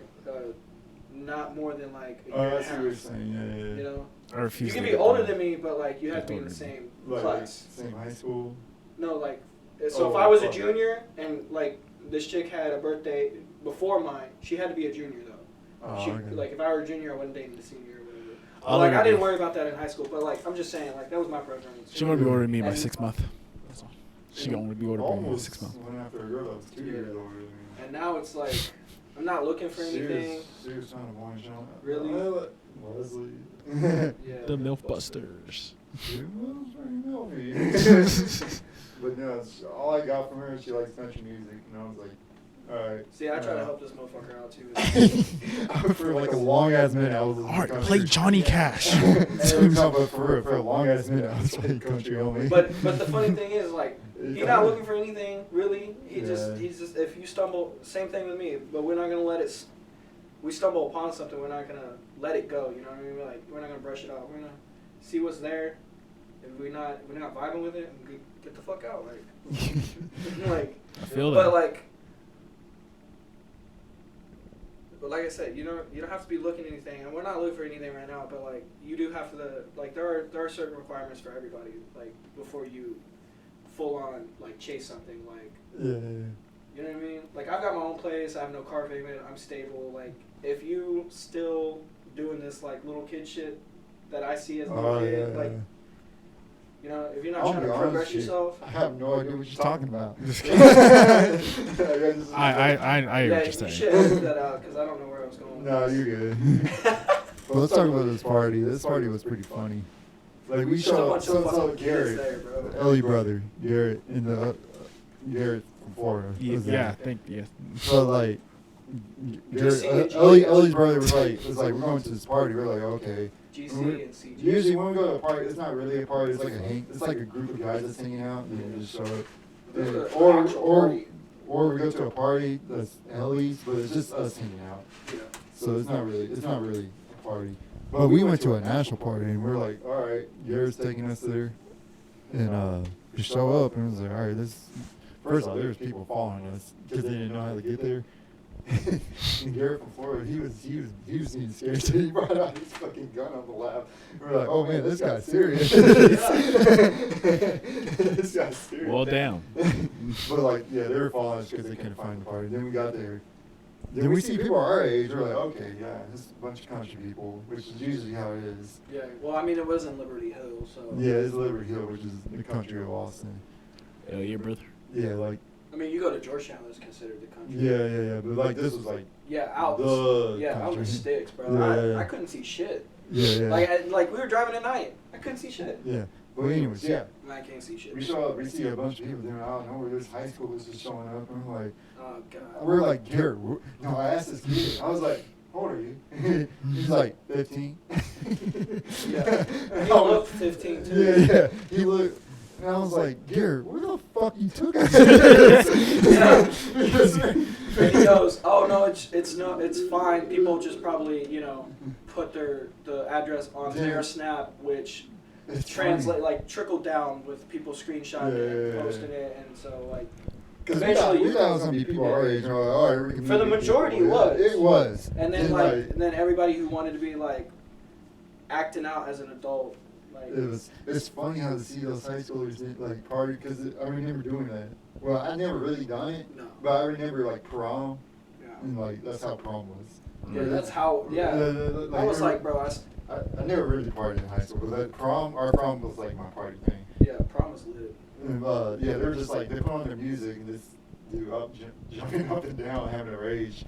not more than like a Oh, year I and see a what you're half. saying. Yeah, yeah. You know, I refuse you can to be get older that. than me, but like you have to be in the Older than same Like, class. same high school. No, like so Oh, if I was a fuck. junior and like this chick had a birthday before mine, she had to be a junior though. Oh, She, okay. like if I were a junior, I wouldn't date the senior or whatever. I'll Like let I her didn't be. worry about that in high school, but like I'm just saying, like that was my preference. She gonna be older than me by And- 6 months. That's all. She gonna be older than me by Almost 6 months. went after a girl that was 2 Yeah. years older than me. And now it's like I'm not looking for anything. She was trying to warn Sean. Really? Leslie. Yeah. The MILF Busters. She was pretty milky. But no, all I got from her, she likes country music, and I was like, all right. See, I try to help this motherfucker out too. For like a long ass minute, I was listening Alright, to play country. Johnny Cash. No, but for a long ass minute, I was playing country only. But the funny thing is, like, he's not looking for anything really. He's Yeah. just if you stumble, same thing with me. But we're not gonna let it. We stumble upon something, we're not gonna let it go. You know what I mean? Like we're not gonna brush it off. We're gonna see what's there. If we're not vibing with it, get the fuck out. Like, I feel but that. like I said, you don't have to be looking at anything, and we're not looking for anything right now. But like, you do have to like there are certain requirements for everybody. Like before you full on like chase something. Like Yeah. you know what I mean? Like I've got my own place. I have no car payment. I'm stable. Like if you still doing this like little kid shit that I see as a little kid, like. You know, if you're not I'll trying be to honest progress with you, yourself. I have no idea what you're talking about. I hear Yeah, what you you're should saying. edit that out because I don't know where I was going. No, you're good. Well, let's talk about this party. This party was pretty funny. Like we There's a saw bunch of fucking kids Garrett, there, bro. Ellie brother, Garrett in the Garrett from Florida. was there. Yeah, I think yeah. So like, GC and Ellie's brother was like, we're going to this party. We're like, okay. GC and CG. Usually when we go to a party, it's not really a party. It's like it's like a group of guys that's hanging out and they just show up. There's an Or actual or party. or we go to a party that's Ellie's, but it's just us hanging out. Yeah. So it's not really a party. But we went to a national party and we're like, all right, Garrett's taking us there, and we show up and it was like, all right, first of all, there was people following us because they didn't know how to get there. And Garrett from Florida, he was being scared, so he brought out his fucking gun on the lap. We're like, oh man, this guy's serious. This guy's serious. Well, damn. But like, yeah, they were following us because they couldn't find the party. Then we got there. Then we see people our age. We're like, okay, yeah, this is a bunch of country people, which is usually how it is. Yeah. Well, I mean, it was in Liberty Hill, so. Yeah, it's Liberty Hill, which is the country of Austin. Hell yeah, brother. Yeah, like, I mean, you go to Georgetown, that's considered the country. yeah. But like, this was like, Yeah, out. The Yeah, out in the country. sticks, bro. Yeah. I couldn't see shit. yeah. Like we were driving at night. I couldn't see shit. Yeah. But anyways, yeah. And I can't see shit. We show up, we see a bunch of people there out of nowhere. There's high schoolers just showing up, and Oh god. we're like, Garrett. No, I asked this kid. I was like, how old are you? He's like 15. Yeah. He looked 15 too. Yeah. He looked, and I was like, Garrett, where the fuck you took us? And he goes, "Oh no, it's fine. People just probably put the address on their Snap, which It's translate, funny. like trickle down with people screenshotting it and posting it, and so like. Because Eventually, we thought it was gonna be people our age. And we're like, all right, we can For the make it majority, it people. was. It was. And then and then everybody who wanted to be like acting out as an adult, like it's funny how to see those high schoolers like party because I remember doing that. Well, I never really done it, but I remember like prom, and like that's how prom was. Yeah, that's how. Yeah, I was like, bro, I never really partied in high school, but that our prom was like my party thing. Yeah, prom was lit. And, yeah, they're just like, they put on their music and this dude jumping up and down, having a rage.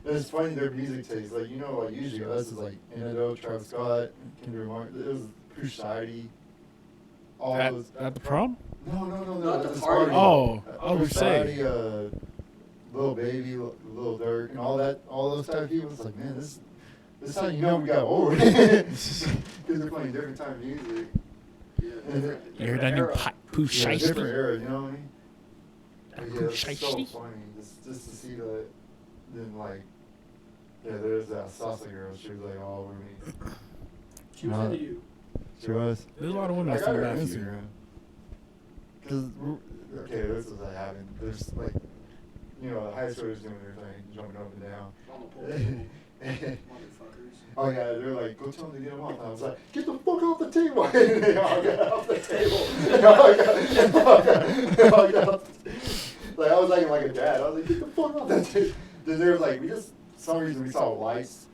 And it's funny, their music taste. Like, you know, like usually us is like Antidote, Travis Scott, Kendrick Lamar. It was Pooh Shiesty. All those. At the prom? No. Not At the this party. Oh, I Pooh would say. Shiesty, Lil Baby, Lil Durk, and all those type of people. It's like, man, this is how you know we got old. Because they're playing different type of music. You heard that new Pooh Yeah, different Shiesty? era, you know what I mean? But yeah, it's so Shiesty? funny just to see that. Then like, yeah, there's that salsa girl. She was like all over me. She was into you. She was. There's a lot of women I that's got in her on Matthew. Instagram. Cause okay, this is what happened. There's like, you know, high schoolers doing their thing, jumping up and down. On the pool table. Motherfuckers. Oh yeah, they're like, go tell them to get them off. And I was like, get the fuck off the table. And they all got off the table. They all got off the table. Like I was like a dad. I was like, get the fuck off the table. Then they were like, for some reason we saw lights.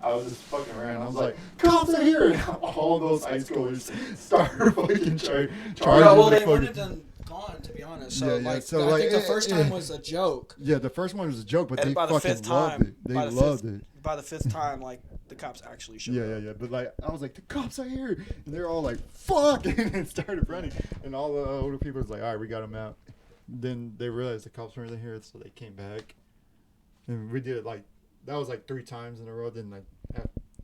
I was just fucking around. I was like, cops are here. And all those high schoolers started fucking charging. Well, they would have done gone, to be honest. So, Yeah, like, so, I think the first time was a joke. Yeah, the first one was a joke, but And they by the fucking fifth loved time, it. They loved it. By the fifth time, like, the cops actually showed up. Yeah. But like, I was like, the cops are here, and they're all like, fuck, and started running. And all the older people was like, all right, we got them out. Then they realized the cops weren't here, so they came back, and we did it like that was like 3 times in a row. Then like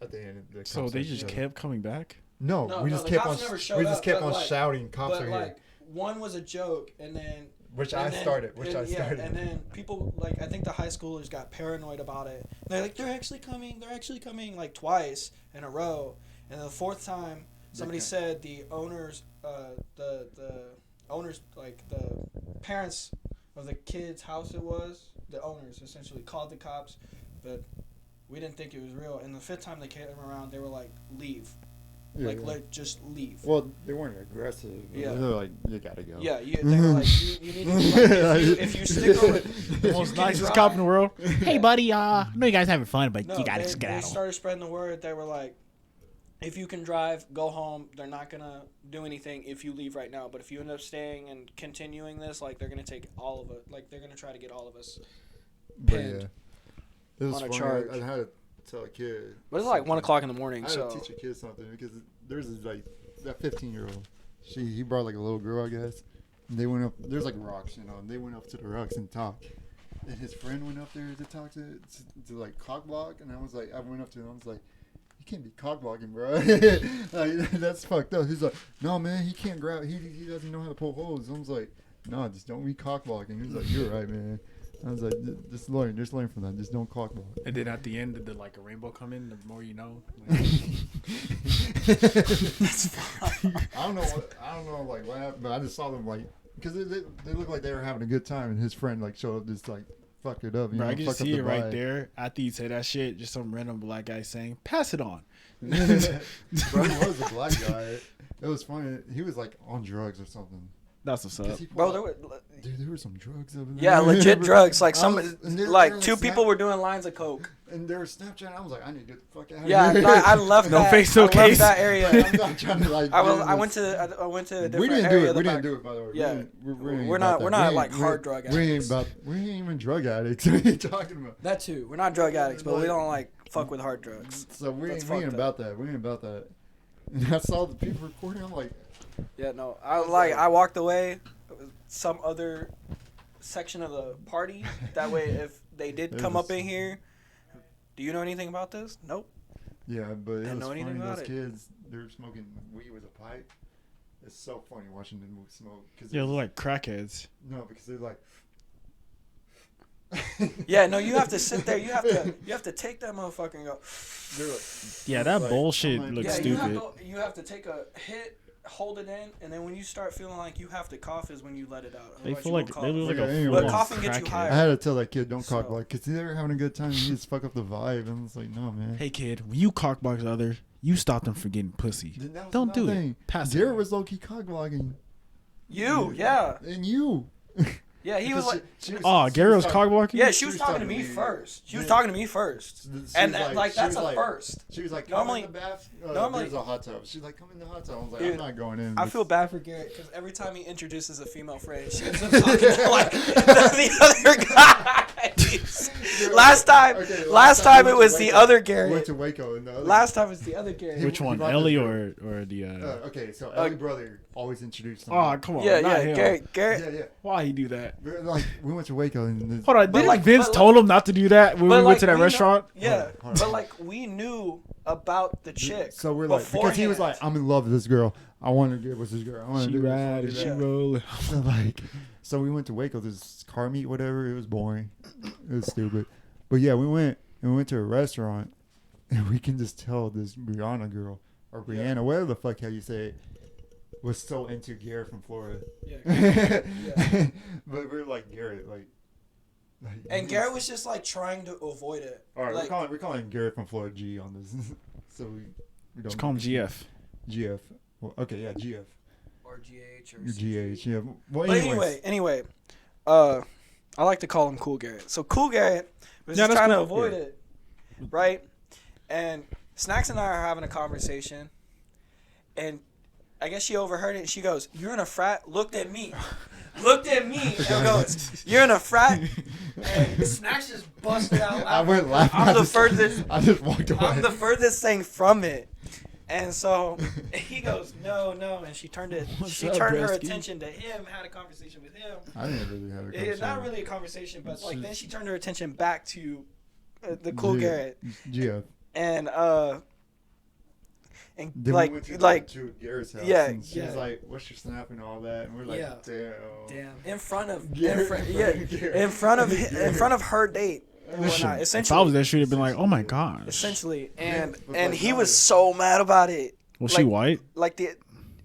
at the end, the So cops they just kept coming back? No, we just the kept cops on. never showed We just up, kept but, on like- shouting, cops But are like, here. one was a joke, and then. Which and I then- started. Yeah, and then people, like, I think the high schoolers got paranoid about it. And they're like, they're actually coming, like, twice in a row. And then the 4th time, somebody said the owners, the owners, like, the parents of the kid's house the owners essentially called the cops, but we didn't think it was real. And the 5th time they came around, they were like, leave. Yeah. Like, just leave. Well, they weren't aggressive. Yeah. They're like, you gotta go. Yeah, they were like, you need to, like, if you stick over, The most nicest cop in the world. Hey, buddy, I know you guys having fun, but you gotta they skedaddle. started spreading the word. They were like, if you can drive, go home. They're not going to do anything if you leave right now. But if you end up staying and continuing this, like, they're going to take all of it. Like, they're going to try to get all of us pinned. It was on a funny. charge. I had to tell a kid. But it's like 1 o'clock in the morning, I had so. to teach a kid something because there's this, like that 15-year-old. He brought like a little girl, I guess. And they went up. There's like rocks, you know. And they went up to the rocks and talked. And his friend went up there to talk to like cock block. And I went up to him. I was like, you can't be cock blocking, bro. Like, that's fucked up. He's like, no, man, he can't grab. He doesn't know how to pull holes. I was like, no, just don't be cock blocking. He was like, you're right, man. I was like, just learn from that. Just don't cock block. And then at the end, did like a rainbow come in? The more you know. Like, I don't know, like what happened, but I just saw them like because they looked like they were having a good time, and his friend like showed up, just like fucked it up. bro, I can fuck see up it the right vibe. there. After you say that shit, just some random black guy saying, "Pass it on." Bro, he was a black guy. It was funny. He was like on drugs or something. That's what's up. Bro, There were some drugs over there. yeah, legit drugs. Like, they're 2 people were doing lines of coke. And they were Snapchat. I was like, I need to get the fuck out of Yeah, here. I left No that. face, no I left case. that area. I'm not trying to like. I went to a different We didn't do area. it. We didn't do it, by the way. Yeah. We're not that. like hard drug addicts. We ain't even drug addicts. What are you talking about? That too. We're not drug addicts, but we don't like fuck with hard drugs. So we That's ain't fucked about that. We ain't about that. And I saw the people recording. I'm like, Yeah, no. I walked away. Some other section of the party. That way, if they did come up in here, do you know anything about this? Nope. yeah, but it Didn't was know funny. anything about Those it. kids, they're smoking weed with a pipe. It's so funny watching them smoke. Cause Yeah, they're like crackheads. no, because they're like, Yeah, no, you have to sit there. You have to take that motherfucker and go. Yeah, that Like, bullshit I'm like- looks Yeah, stupid. you have to take a hit, hold it in, and then when you start feeling like you have to cough is when you let it out. They Otherwise feel you like will they cough. look like a But full-on coughing gets you crackhead. higher. I had to tell that kid, don't So- cock block, because they're having a good time and you just fuck up the vibe. And it's like, no, man. Hey kid, when you cockbox others, you stop them from getting pussy. Then that was Don't do another it. thing. Pass Jared it. was low key cock blocking. You, yeah. And you. Yeah, he was like, Oh, Gary was cockblocking. yeah, she was talking to me first. She was talking to me first. And like that's a first. She was like, Normally- come in the bath. normally- There's a hot tub. She's like, come in the hot tub. I was like, Dude, I'm not going in. I feel bad for Garrett because every time he introduces a female friend, she ends up talking to like the other guys. Last time it was the other We went Garrett. to Waco. And the other Last time it was the other Garrett. Which one, He brought Ellie this or the? okay, so Ellie brother always introduced him. Oh, come on. Yeah, not yeah, him. Garrett. yeah, yeah. Why he do that? Like we went to Waco and this, Hold on, But didn't like- Vince but told him not to do that when we But went to that we know- restaurant? Yeah, Hold on. but like we knew about the chick. So we're like, because he was beforehand. like, I'm in love with this girl. I want to get with this girl. I want to She do this. I ride wanna and do she that. roll. So like, so we went to Waco. This car meet, whatever. It was boring. It was stupid. But yeah, we went to a restaurant, and we can just tell this Brianna girl or Brianna, whatever the fuck how you say it, was so into Garrett from Florida. Yeah. But we're like Garrett, like And Garrett was just like trying to avoid it. All right, like, we're calling Garrett from Florida G on this, so we don't Just call him GF. GF. Well, okay, yeah, GF. or GH or GH, yeah. Well, But anyways. anyway, I like to call him Cool Garrett. So Cool Garrett was Yeah, just that's trying to cool. avoid Yeah. it, right? And Snacks and I are having a conversation, and I guess she overheard it. And she goes, "You're in a frat." Looked at me, and goes, "You're in a frat." And Snacks just busted out laughing. I went laughing. I'm I the just- furthest. I just walked away. I'm the furthest thing from it. And so he goes, no, and she turned it. What's She up, turned her Bresky? attention to him, had a conversation with him. I didn't really have a It's conversation. not really a conversation, but It's like just- then she turned her attention back to the Cool G- Garrett, GF. and Then like we went to Garrett's house. yeah, and she was yeah. like, "What's your snap and all that?" And we're like, Yeah. "Damn." in front of Garrett. in front of her date and Listen, whatnot. if I was there, she'd have been like, "Oh my gosh." Essentially, Yeah, and but and like, he no, was so mad about it. Was she like- white? Like the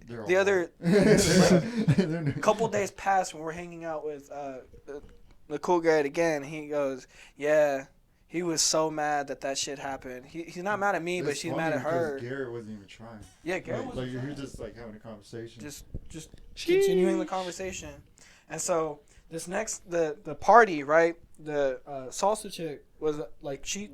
They're all the other white. couple days passed when we're hanging out with the Cool Garrett again. He goes, yeah, he was so mad that shit happened. He's not mad at me, but It's she's funny mad at because her. Garrett wasn't even trying. Yeah, Garrett was You're just like having a conversation. just continuing the conversation. And so this next the party, right? The salsa chick was like she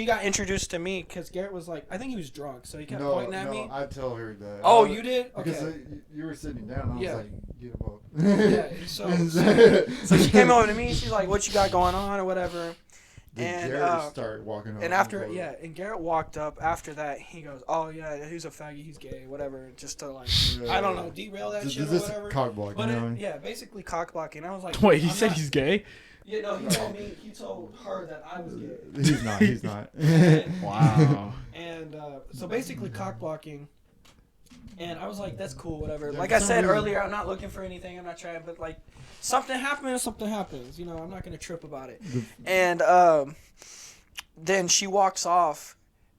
got introduced to me because Garrett was like, I think he was drunk, so he kept pointing at me. I tell her that. Oh, you did? Because Okay. you were sitting down. I was Yeah. like, "Get about." Yeah, so she came over to me. She's like, "What you got going on or whatever?" Then And Garrett started walking up. and after and Garrett walked up after that. He goes, "Oh yeah, he's a faggot. He's gay. Whatever." Just to like, I don't know, derail that shit or This whatever. cock block, But you know? yeah, basically cock blocking. I was like, Wait, he I'm said not- he's gay? Yeah, no, he told me. He told her that I was gay. He's not. He's not. Wow. And so basically cock blocking. And I was like, that's cool, whatever. Yeah, Like for I some said reason- earlier, I'm not looking for anything. I'm not trying, but like something happens, something happens. You know, I'm not gonna trip about it. And then she walks off,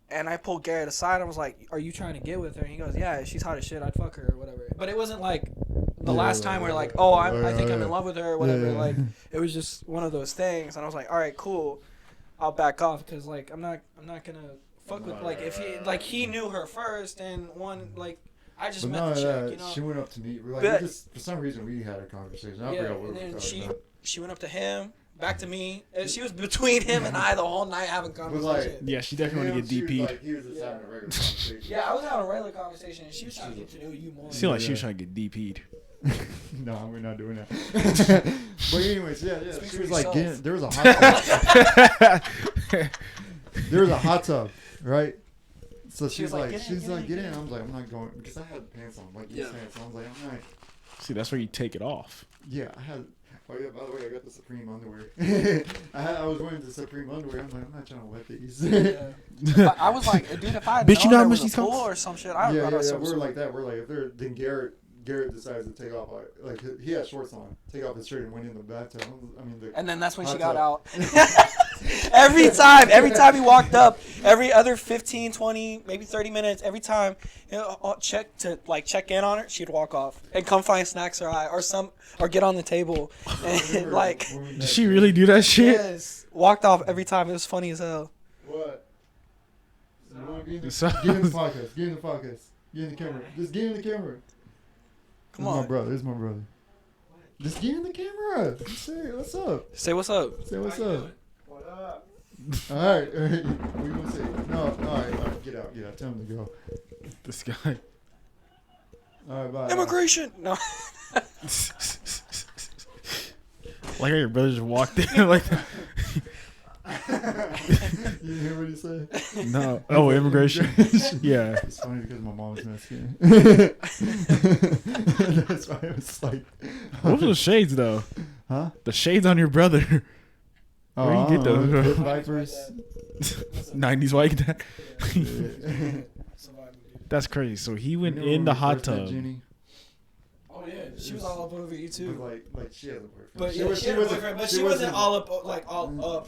and I pulled Garrett aside. I was like, "Are you trying to get with her?" And he goes, "Yeah, she's hot as shit. I'd fuck her or whatever." But it wasn't like the last time where like, "Oh, I think I'm in love with her" or whatever. Yeah. Like it was just one of those things. And I was like, "All right, cool. I'll back off because like I'm not gonna fuck with like if he knew her first and one like I just But met no, the chick, you know." she went up to me. We're like, But- we just, for some reason, we had a conversation. I Yeah, forgot what and we then were talking about. she went up to him, back to me. And she was between him and I the whole night having But conversation. like, Yeah, she definitely want to she get was DP'd. like, he was just having a regular conversation. Yeah, I was having a regular conversation, and she was trying to get to know you more. Seemed like she was trying to get DP'd. No, we're not doing that. But anyways, yeah. Speak She for was like, yourself. there was a hot tub. There was a hot tub, right? So She she's was like, like, "Get in." I was like, I'm not going because I had pants on, like these Yeah. pants. I was like, I'm not. See, that's where you take it off. Yeah, I had. Oh yeah, by the way, I got the Supreme underwear. I was wearing the Supreme underwear. I'm like, I'm not trying to wet these. Yeah. I was like, dude, if I had Bitch, you known know how there much was these a pool cost? or some shit, I would Yeah. have We're like that. We're like, if they're then Garrett Garrett decides to take off, like he had shorts on, take off his shirt and went in the bathtub. And then that's when she hot got tub. out. every time he walked up, every other 15, 20, maybe 30 minutes, every time, check in on her, she'd walk off and come find snacks or get on the table and like. Did she really do that shit? Yes, walked off every time. It was funny as hell. What? Get in the So- podcast. Get in the podcast. Get in the camera. Just get in the camera. Come This is on. my brother. This is my brother. Just get in the camera. Say what's up. Say what's up. Say what's up. What up? All right. What you gonna say? No. All right. Get out. Tell him to go. This guy. All right. Bye. Immigration. No. Like how your brother just walked in like. You hear what he said? No. Oh, immigration. Yeah. It's funny because my mom's Mexican. That's why it was like. What were the shades though? Huh? The shades on your brother. Where you get those? Pit Vipers. 90s white dad. Yeah. That's crazy. So he went You know in when the we hot first met tub. Jenny? Oh yeah, she was all up over you But too. like she has a boyfriend. But She yeah, was- she had a boyfriend, but she wasn't all up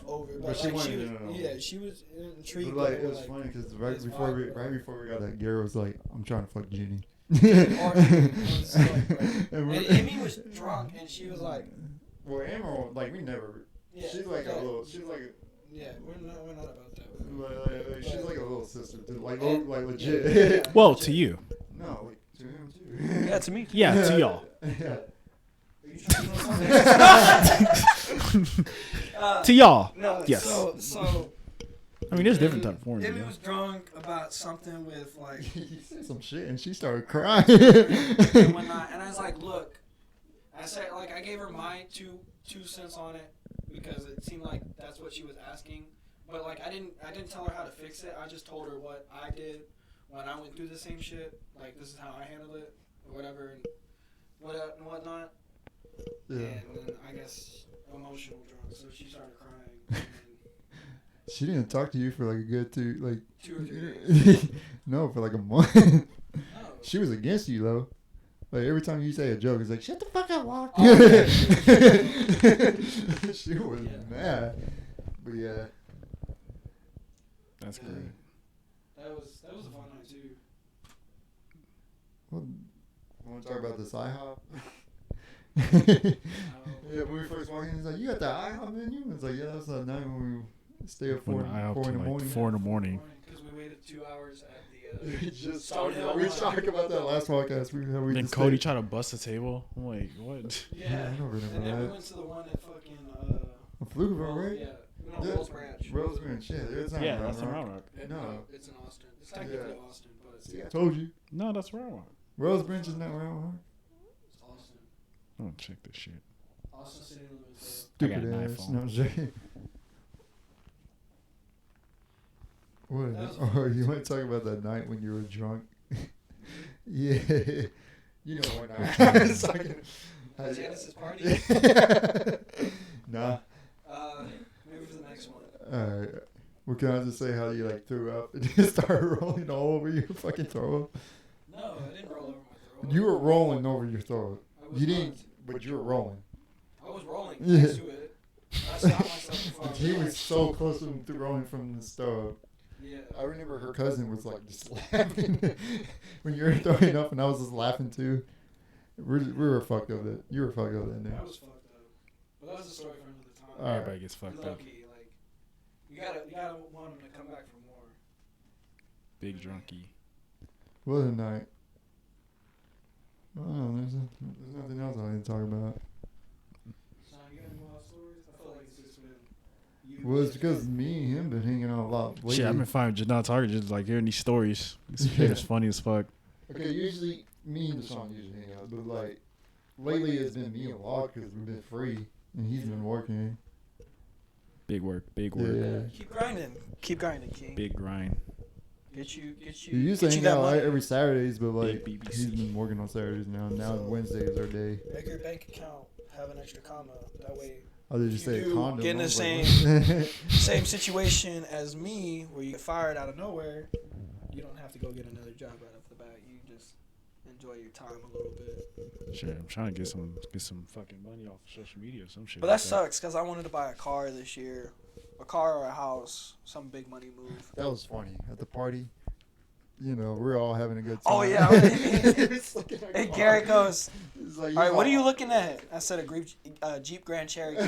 over. But she like wasn't- she was, no. yeah, she was intrigued. But like by it was funny because right it's before we got that, Garrett was like, "I'm trying to fuck Jenny." And And Amy was drunk, and she was like, well, Amber, like we never. yeah, She's like a little. She's like. yeah, we're not about that. She's like a little sister, dude. Like And- legit. Well, to you. No, like to him too. Yeah, to me. Yeah, to y'all. Yeah. To y'all. No, Yes. So I mean, there's different type of forms. Amy You know? was drunk about something with like He said some shit and she started crying. and whatnot, and I was like, look, I said like I gave her my two cents on it because it seemed like that's what she was asking, but like I didn't tell her how to fix it. I just told her what I did when I went through the same shit. Like this is how I handled it or whatever and whatnot. Yeah. And then I guess emotional drunk, so she started crying. And then She didn't talk to you for like a good 2 2 or 3 days. no, for like a month. No. She was against you though. Like every time you say a joke, it's like shut the fuck up, Loch. Oh, yeah. She was mad. But yeah. That's great. That was a fun night too. Well, want to talk about this IHOP? Oh. Yeah, when we first walked in, he's like, "You got the IHOP menu?" It's like, "Yeah, that's the night when we stay up When I 4 in the morning." 4 in the morning. Because we waited 2 hours at We just Stone talked Hill about, we one. talked about that last podcast. We And then just Cody stayed- tried to bust the table. I'm like, what? Yeah. I don't remember And then we that. went to the one at fucking Pflugerville, right? Yeah. No, Yeah. Rose Ranch. Rose Ranch, yeah. It's not Yeah, Round that's the Rock. Round Rock. No. It's in Austin. It's technically Austin, but it's See, I told you. No, that's Round Rock. Rose Branch is not Round Rock. Austin. I'm gonna check this shit. Austin City Limits. I got Stupid an ass. iPhone. No, I'm joking. What? That was a Oh, fun you want to talk about that night when you were drunk? Yeah. You know what night I was talking The Genesis party. Nah. Maybe for the next one. Alright. Well, can I just say how you like threw up and just started rolling all over your fucking throw up? No, I didn't roll over my throat. You were rolling over your throw up. I was You not. didn't, but you were rolling. I was rolling Yeah. next to it. I stopped myself before I was He rolling. was so close to him throwing from the stove. Yeah. I remember her cousin was like just laughing when you were throwing up, and I was just laughing too. We were fucked up. You were fucked up that I day. was fucked up. But that was a story for another time. All right. Everybody gets fucked Low up. key, like you gotta want him to come back for more. Big drunkie. What a night. Oh, there's nothing else I need to talk about. So you got any wild stories? I feel like it's just been you. Well, it's because me and him been hanging out a lot lately. Shit, I've been finding just not talking, just like hearing these stories. This shit is funny as fuck. Okay, usually me and Deshaun usually hang out, but like lately it's been me and Loch because we've been free and he's been working. Big work, big work. Yeah. Keep grinding, King. Big grind. Get you. He used to get you hang that out money. every Saturdays, but like Big BBC. he's been working on Saturdays now. Now Wednesday is our day. Make your bank account have an extra comma. That way, I did just You say do condom. get in I the was like, what? same situation as me, where you get fired out of nowhere. You don't have to go get another job right off the bat. You just enjoy your time a little bit. Shit, I'm trying to get some fucking money off of social media or some shit. But that sucks because I wanted to buy a car this year, a car or a house, some big money move. That was funny at the party. You know, we're all having a good time. Oh yeah. And Garrett goes, like, "All right, what are you looking at?" I said, "A Jeep Grand Cherokee."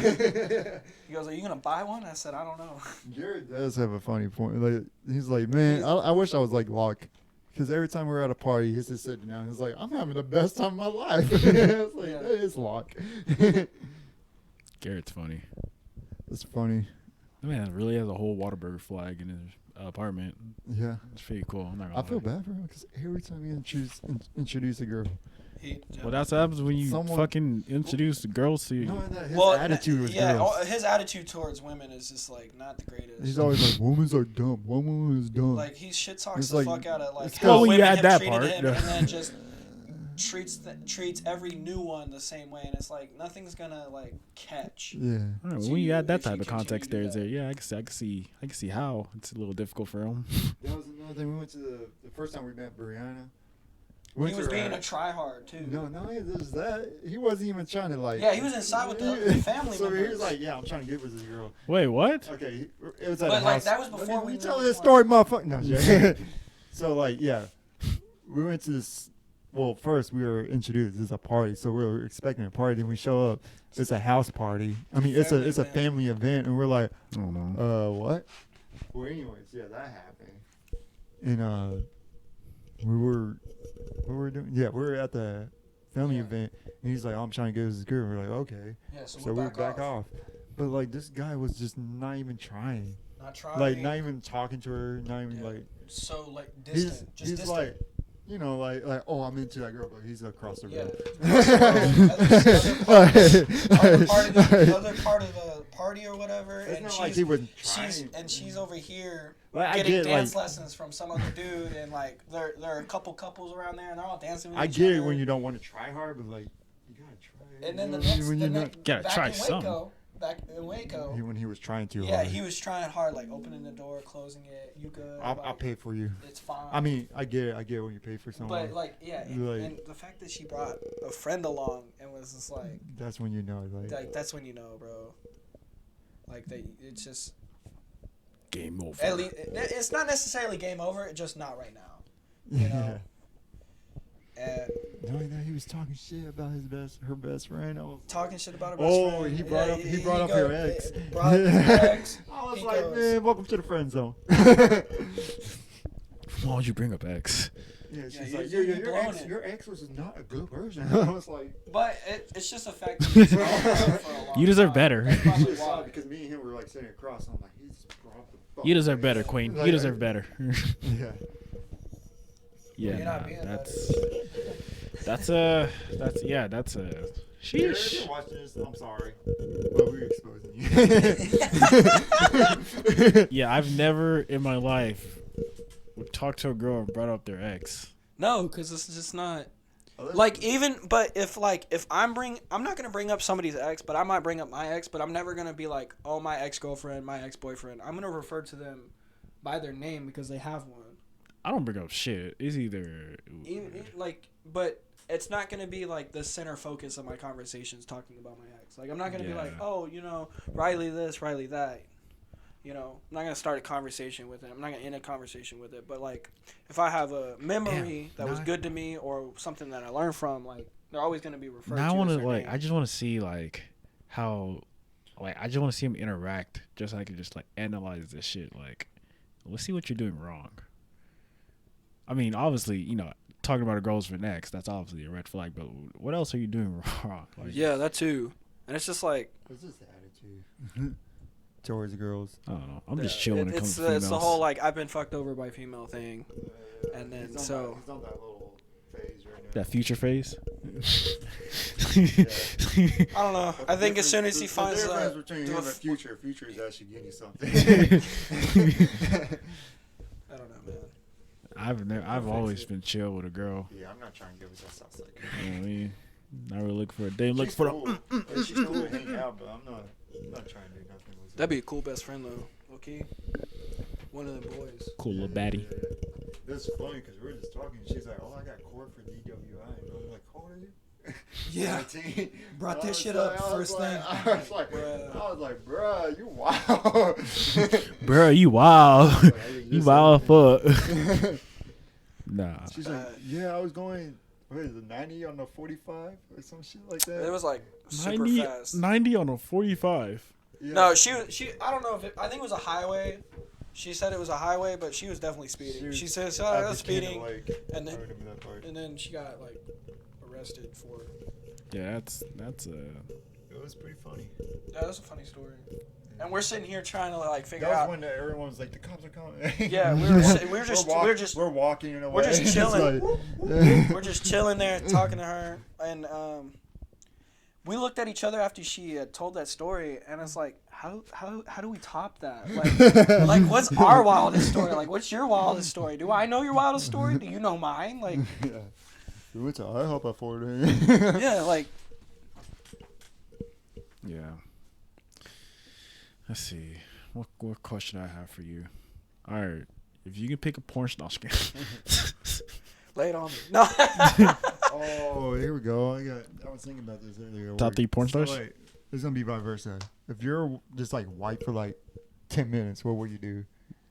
He goes, "Are you gonna buy one?" I said, "I don't know." Garrett does have a funny point. Like, he's like, man, I wish I was like Loch. Because every time we're at a party, he's just sitting down. He's like, I'm having the best time of my life. It's like, that is Loch. Garrett's funny. It's funny. That man really has a whole Whataburger flag in his apartment. Yeah. It's pretty cool. I'm not gonna I feel lie. bad for him because every time you introduce a girl. Well, that's what happens when you fucking introduce the girls to you. No, his attitude was girls. His attitude towards women is just like not the greatest. He's always like, women are dumb. Woman is dumb. Like he shit talks It's the like- fuck out of like it's how when you women had have that treated part, him, yeah. and then just treats every new one the same way, and it's like nothing's gonna like catch. Yeah. All right, So when you you- add that if you type of continue context to do there, that. yeah, I can see how it's a little difficult for him. That was another thing. We went to the first time we met Brianna. He was being a tryhard too. No, there's that. He wasn't even trying to like. Yeah, he was inside with the family So he members. was like, yeah, I'm trying to get with this girl. Wait, what? Okay, it was at But, a like, house. that was before Let we me knew tell which this one. story, motherfucker. No, yeah. So like, yeah, we went to this. Well, first we were introduced. It's a party, so we were expecting a party. Then we show up. It's a house party. I mean, it's Family a event. family event, and we're like, I don't know. what? Well, anyways, yeah, that happened. And we were, what were we doing? Yeah, we were at the family event, and he's like, I'm trying to get this girl. We're like, okay. Yeah, so So we're we back off. But like, this guy was just not even trying. Not trying. Like, not even talking to her. Not even Yeah. like. So like distant. He's Just distant. like, you know, like, oh, I'm into that girl, but he's across the Yeah. road. Other part of the party or whatever, It's and not like he was she's trying. over here Like, I getting get, dance like- lessons from some other dude, and like there are a couple couples around there, and they're all dancing with I each get it other. when you don't want to try hard, but like, you gotta try. And then you the know, next, when the you're next Gotta back try in something. Waco, when he was trying too yeah, hard. he was trying hard, like opening the door, closing it. You good? I'll like, pay for you. It's fine. I mean, I get it. I get when you pay for someone. but like, yeah, and, Like- and the fact that she brought a friend along and was just That's when you know, like that's when you know, bro. Like that, it's just Game over. at least it's not necessarily game over. It's just not right now. You know? And Knowing that he was talking shit about her best friend. I was, talking shit about her best friend. he brought up your ex. Brought up your ex. I was He like, goes- man, welcome to the friend zone. Why would you bring up X? Yeah, she's you- like, you your blowing ex, it. your ex was not a good person. I was like, But it's just a fact that he's known her for a long You deserve time. better. That's probably shit sucked why. because me and him were like sitting across. I'm like, he's brought the fuck. You deserve better, Queen. Like, You deserve better. Yeah. Yeah, You're not nah, being that that's a Garrett, if sheesh. you're watching this, I'm sorry, but we're exposing you. Yeah, I've never in my life talked to a girl and brought up their ex. No, because it's just not. Like even, but if I'm not gonna bring up somebody's ex, but I might bring up my ex, but I'm never gonna be like, oh, my ex-girlfriend, my ex-boyfriend. I'm gonna refer to them by their name because they have one. I don't bring up shit. It's either But it's not gonna be like the center focus of my conversations talking about my ex. Like I'm not gonna be like, Yeah. oh, Riley this, Riley that. I'm not gonna start a conversation with it. I'm not gonna end a conversation with it. But like, if I have a memory that was good to me or something that I learned from, like, they're always gonna be referred now to. I want as to their like. name. I just want to see like how, like I just want to see them interact, just so I can just like analyze this shit. Like, let's see what you're doing wrong. I mean, obviously, talking about a girl's for next, that's obviously a red flag. But what else are you doing wrong? Like, Yeah, that too. And it's just like, What's this attitude towards girls? I don't know. I'm just chilling when it comes to it's females. the whole like I've been fucked over by female thing. And then he's on so- he's on that little phase right now. That future phase. I don't know. I think as soon as he finds the difference a between do him a and f- future is actually getting you something. I don't know, man. I've always been chill with a girl. Yeah, I'm not trying to get with that Southside You know what I mean? Not really looking for a date. Look She's for cool. She's cool to hang out, but I'm not trying to do nothing with her. That'd be a cool best friend though. Okay. One of the boys. cool little baddie. That's funny because we were just talking. She's like, "Oh, I got court for DWI." Yeah. 14. Brought I that was shit like- up first thing. I was like, bruh, you wow. Bro, you wild. Like, You wild fuck. Nah. She's like, yeah, I was going, what is it, 90 on the 45 or some shit like that? It was like super 90, fast. 90 on a 45. Yeah. No, she. I don't know if I think it was a highway. She said it was a highway, but she was definitely speeding. She said I was speeding, and then she got like arrested for it. Yeah, that's It was pretty funny. Yeah, that's a funny story. And we're sitting here trying to like figure That was out. when everyone was like, the cops are coming. Yeah, we're walking in a way. we're just It's chilling. like- We're just chilling there talking to her, and we looked at each other after she told that story, and it's like, how do we top that? Like what's our wildest story? Like, what's your wildest story? Do I know your wildest story? Do you know mine? Like, yeah. We went to IHOP at 4 yeah, like. yeah. Let's see. What question I have for you? All right. If you can pick a porn star, Lay it on me. No. Oh, here we go. I was thinking about this earlier. at Top work. 3 porn stars? So, wait, it's gonna be vice versa. If you're just like white for like 10 minutes, what would you do?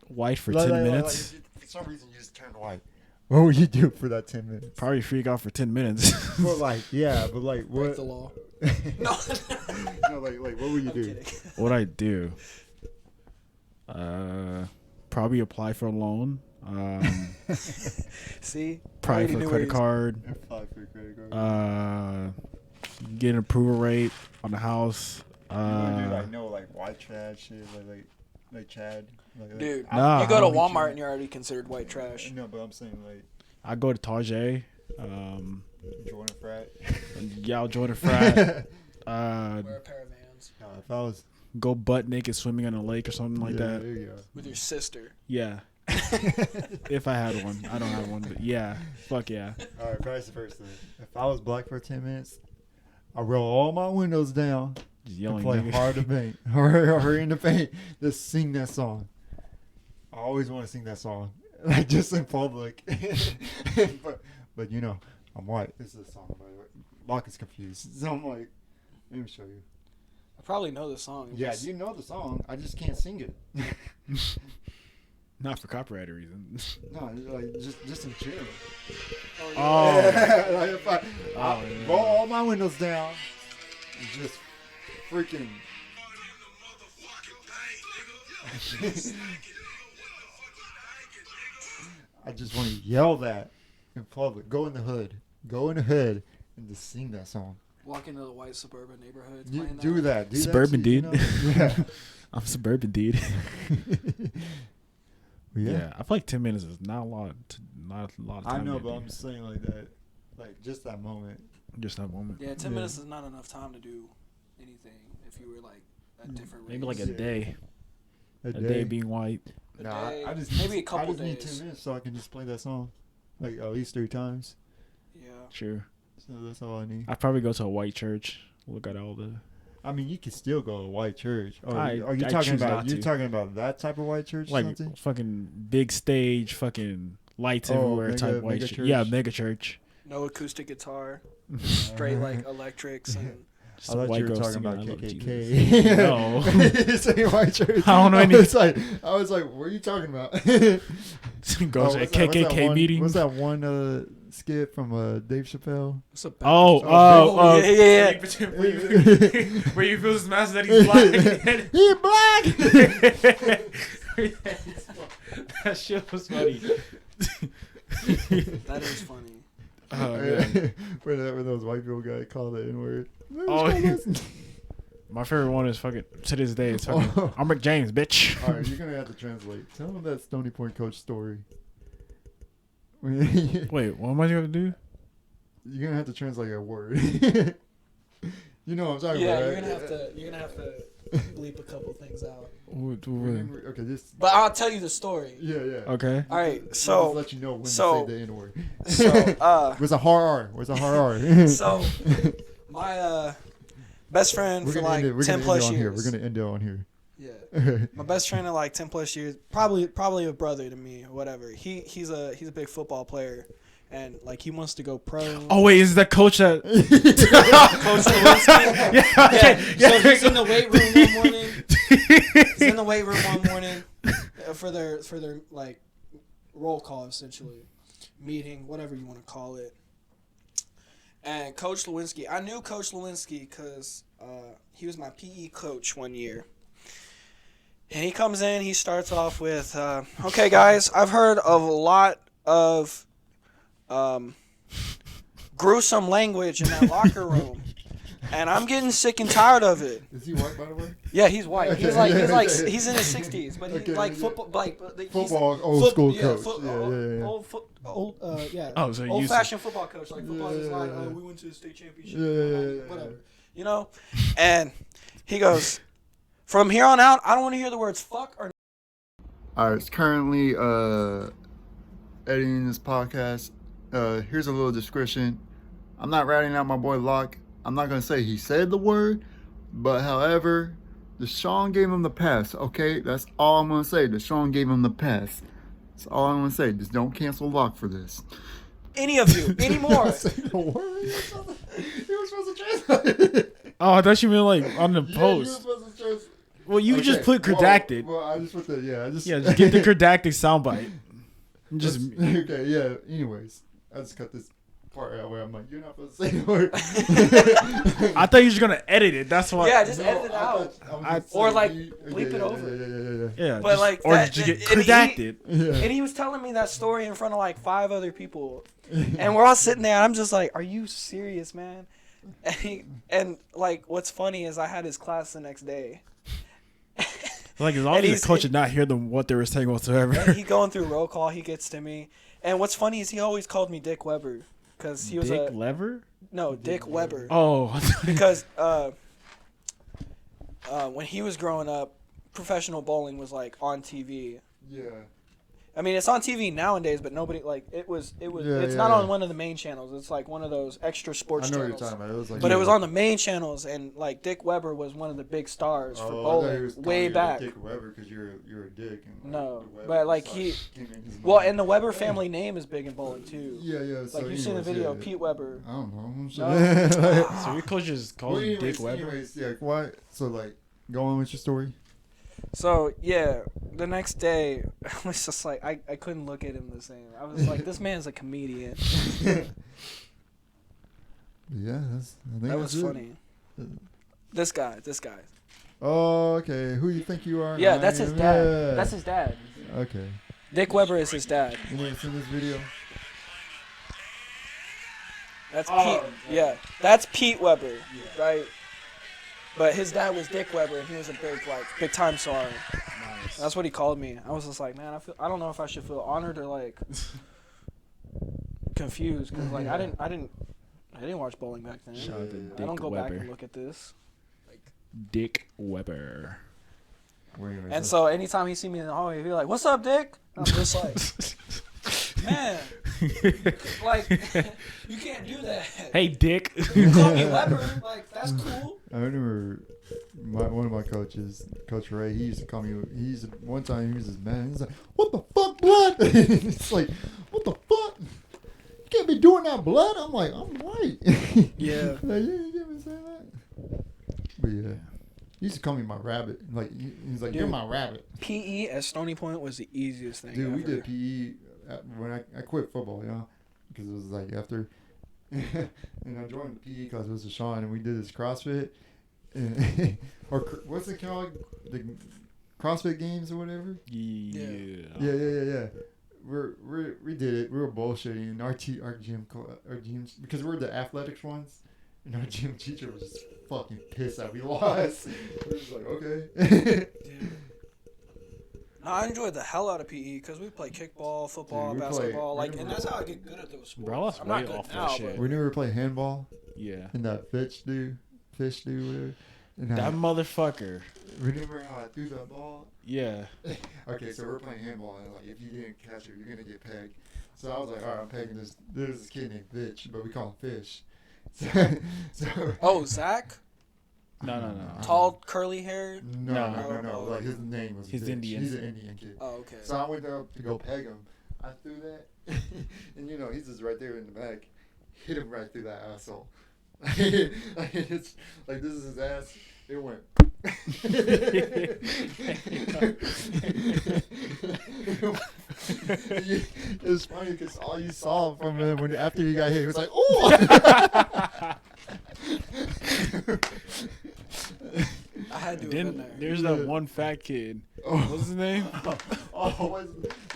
White for Like, 10 like, minutes. for some reason, you just turned white. What would you do for that 10 minutes? Probably freak out for 10 minutes. Well, like, yeah, but like, Break what? the law. No, like, what would you I'm do? kidding. What I do? Probably apply for a loan. See? Probably Already for a knew credit where card. Apply for a credit card. Get an approval rate on the house. You want to do like no like white trash shit like Chad. Like, Dude, Nah, you go I to don't think Walmart and you're already considered white trash. No, but I'm saying like I go to Tarjay. Jordan frat. Yeah, I'll join a frat. Wear a pair of Vans No, if I was Go butt naked swimming in a lake or something like that. There you go. with your sister. Yeah. If I had one. I don't have one, but yeah. Fuck yeah. All right, vice versa. If I was black for 10 minutes, I roll all my windows down Just and yelling. play nigga. hard to paint. or in the paint. Just sing that song. I always want to sing that song. Like just in public. but you know, I'm white. This is a song, by the way. Loch is confused. So I'm like, let me show you. I probably know the song. Yeah, you know the song. I just can't sing it. Not for copyright reasons. No, like just in general. Oh. Like if I Oh, roll all my windows down and just freaking. I just want to yell that in public. Go in the hood. Go in the hood and just sing that song. Walk into the white suburban neighborhoods. You playing do that. Do Suburban that to, you dude. know? Yeah. I'm suburban, dude. Yeah. Yeah. I feel like 10 minutes is not a lot. Not a lot of time. I know, to but do. I'm saying like that. Like just that moment. Just that moment. Yeah, 10 Yeah. minutes is not enough time to do anything if you were like a different Maybe race. like a Yeah. day. A A day being white. A Nah, day, I just maybe a couple I just need days. 10 minutes so I can just play that song, like at least 3 times. Yeah. Sure. So that's all I need. I'd probably go to a white church. Look at all the. I mean, you could still go to a white church. Or I are you choose talking about not you to. talking about that type of white church? Or Like something? fucking big stage, fucking lights Oh, everywhere mega- type white mega church. church? Yeah, mega church. No acoustic guitar, straight like electrics and Just I thought white you were girls talking singing, about "I love Jesus." KKK. No. You say white church. I don't know any- I was like, what are you talking about? Go to a what's that KKK one, meeting. What's that one skit from Dave Chappelle? what's up? Oh, yeah. Where you feel this mask that he's black. He black. That shit was funny. That is funny. Oh, man. when those white people got called the N word. Oh, my favorite one is fucking to this day. It's fucking. Oh. I'm Rick James, bitch. All right, you're gonna have to translate. Tell them that Stony Point coach story. You're Wait, what am I going to do? gonna have to translate a word. You know what I'm talking Yeah, about. you're gonna have to bleep a couple things out. Okay, just But I'll tell you the story. yeah. Okay. All right, I'll just so let you know when so- to say the N word. so Where's a hard R? Where's a hard R? so my best friend We're for gonna end like it. We're 10 gonna plus end it on here. years. We're gonna end it on here. Yeah. My best friend in like 10 plus years, probably a brother to me or whatever. He's a big football player, and like he wants to go pro. Oh wait, is that coach that? Coach Lewinsky. Yeah, okay. So he's in the weight room one morning. He's in the weight room one morning for their like roll call, essentially meeting, whatever you want to call it. And Coach Lewinsky, I knew Coach Lewinsky because he was my PE coach one year. And he comes in, he starts off with, okay, guys, I've heard of a lot of gruesome language in that locker room. And I'm getting sick and tired of it. Is he white, by the way? Yeah, he's white. Okay. He's in his 60s, but he's Okay, like yeah. football, like Football, old school coach. Old So old you fashioned football coach. Like football is like, Yeah. oh, we went to the state championship, Yeah. whatever, you know. And he goes, from here on out, I don't want to hear the words fuck or. Alright, it's currently editing this podcast. Here's a little description. I'm not ratting out my boy Loch. I'm not gonna say he said the word, but however, Deshaun gave him the pass. Okay, that's all I'm gonna say. Deshaun gave him the pass. That's all I'm gonna say. Just don't cancel Loch for this. Any of you anymore? The word? You were supposed to translate it. Oh, I thought you meant like on the Yeah, you were post. supposed to translate. Well, you Okay, just put well, redacted. Well, I just put the Just get the redacted soundbite. Just okay, yeah. Anyways, I just cut this part out where I'm like, you're not supposed to say the word. I thought you were just gonna edit it. That's why. Yeah, just edit it out. Or, like, bleep it over. Yeah. Yeah, But, just- like, or that- just get and he- redacted. And he was telling me that story in front of like 5 other people, and we're all sitting there. And I'm just like, "Are you serious, man?" And like, what's funny is I had his class the next day. Like as long And as he's- the coach did not hear them what they were saying whatsoever. And he going through roll call, he gets to me, and what's funny is he always called me Dick Weber because he was Dick Lever? Dick Weber Oh. because when he was growing up, professional bowling was like on TV. Yeah. I mean, it's on TV nowadays, but nobody like it was. Yeah, It's yeah, not yeah. on one of the main channels. It's like one of those extra sports I know what channels. you're talking about. It was like, But it was on the main channels, and like Dick Weber was one of the big stars for bowling way back. Dick Weber because you're a dick. And, No, the Weber but like was, he, came in his well, mind. and the Weber family name is big in bowling too. Yeah. So Like you've seen the anyways, video, yeah. Pete Weber. I don't know. No? So your coach just calls you Dick Weber? Anyways, yeah. Why? So like, go on with your story. So yeah, the next day I was just like I couldn't look at him the same. I was like, this man's a comedian. Yeah, I think That was that's it. funny. This guy. Oh, okay. Who you think you are? Yeah, that's his dad. Yeah. That's his dad. Okay. Dick Weber is his dad. You want to see this video? That's Pete. Yeah, that's Pete Weber, right? But his dad was Dick Weber, and he was a big time sorry. Nice. That's what he called me. I was just like, man, I don't know if I should feel honored or like confused because like I didn't watch bowling back then. Shout out to I don't Dick go back Weber. and look at this. Dick Weber. And so anytime he see me in the hallway, he'd be like, "What's up, Dick?" I'm just like, "Man, like you can't do that. Hey, Dick. You call me Weber, like that's cool." I remember one of my coaches, Coach Ray. He used to call me. One time he was just mad. He's like, "What the fuck, blood?" It's like, "What the fuck? You can't be doing that, blood." I'm like, "I'm white." Yeah. Like, you can't be saying that. But yeah, he used to call me my rabbit. Like he's like, "You're my rabbit." PE at Stony Point was the easiest thing. Dude, we ever. did PE when I quit football, because it was like after, and I joined the PE class with Deshaun, and we did this CrossFit, and, or what's it called, the CrossFit games or whatever. Yeah. We did it. We were bullshitting, and our gym because we were the athletics ones, and our gym teacher was just fucking pissed that we lost. We were just like, okay. No, I enjoyed the hell out of PE because we play kickball, football, Dude, we basketball, play- and that's how I get good at those sports. Bro, I lost I'm not weight good off that now, shit. We never play handball. Yeah. And that fish dude, whatever. And That motherfucker. remember how I threw that ball? Yeah. Okay, so we're playing handball, and like if you didn't catch it, you're gonna get pegged. So I was like, all right, I'm pegging this. There's this kid named Fish, but we call him Fish. So Oh, Zach, No. tall, curly hair. no. Like his name was He's Fish. Indian. He's an Indian kid. Oh, okay. So I went up to go peg him. I threw that, and you know he's just right there in the back, hit him right through that asshole. It's like this is his ass. It went. It was funny because all you saw from him when after he got hit, he was like, "Oh!" I had to have been Then there. there's that one fat kid. Oh. What's his name? Oh,